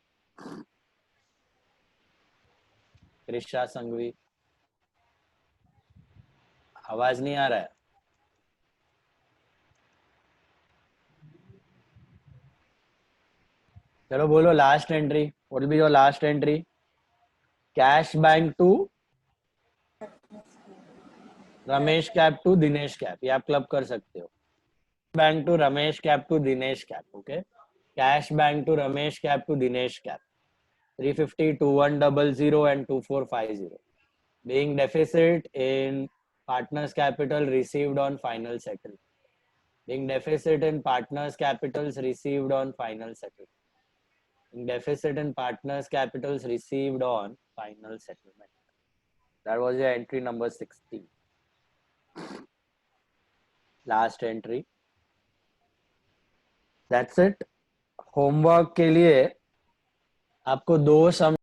Krisha Sanghvi. आवाज नहीं आ रहा है. चलो बोलो last entry. What will be your last entry? Cash bank to Ramesh cap to Dinesh cap. ये आप club कर सकते हो. Bank to Ramesh cap to Dinesh cap. Okay. Cash bank to Ramesh cap to Dinesh cap. 350, 2100 and 2450. Being deficit in partners capital received on final settlement. Being deficit in partners capitals received on final settlement. Being deficit in partners capitals received on final settlement. That was your entry number 16. Last entry. That's it. Homework के लिए आपको 2 सम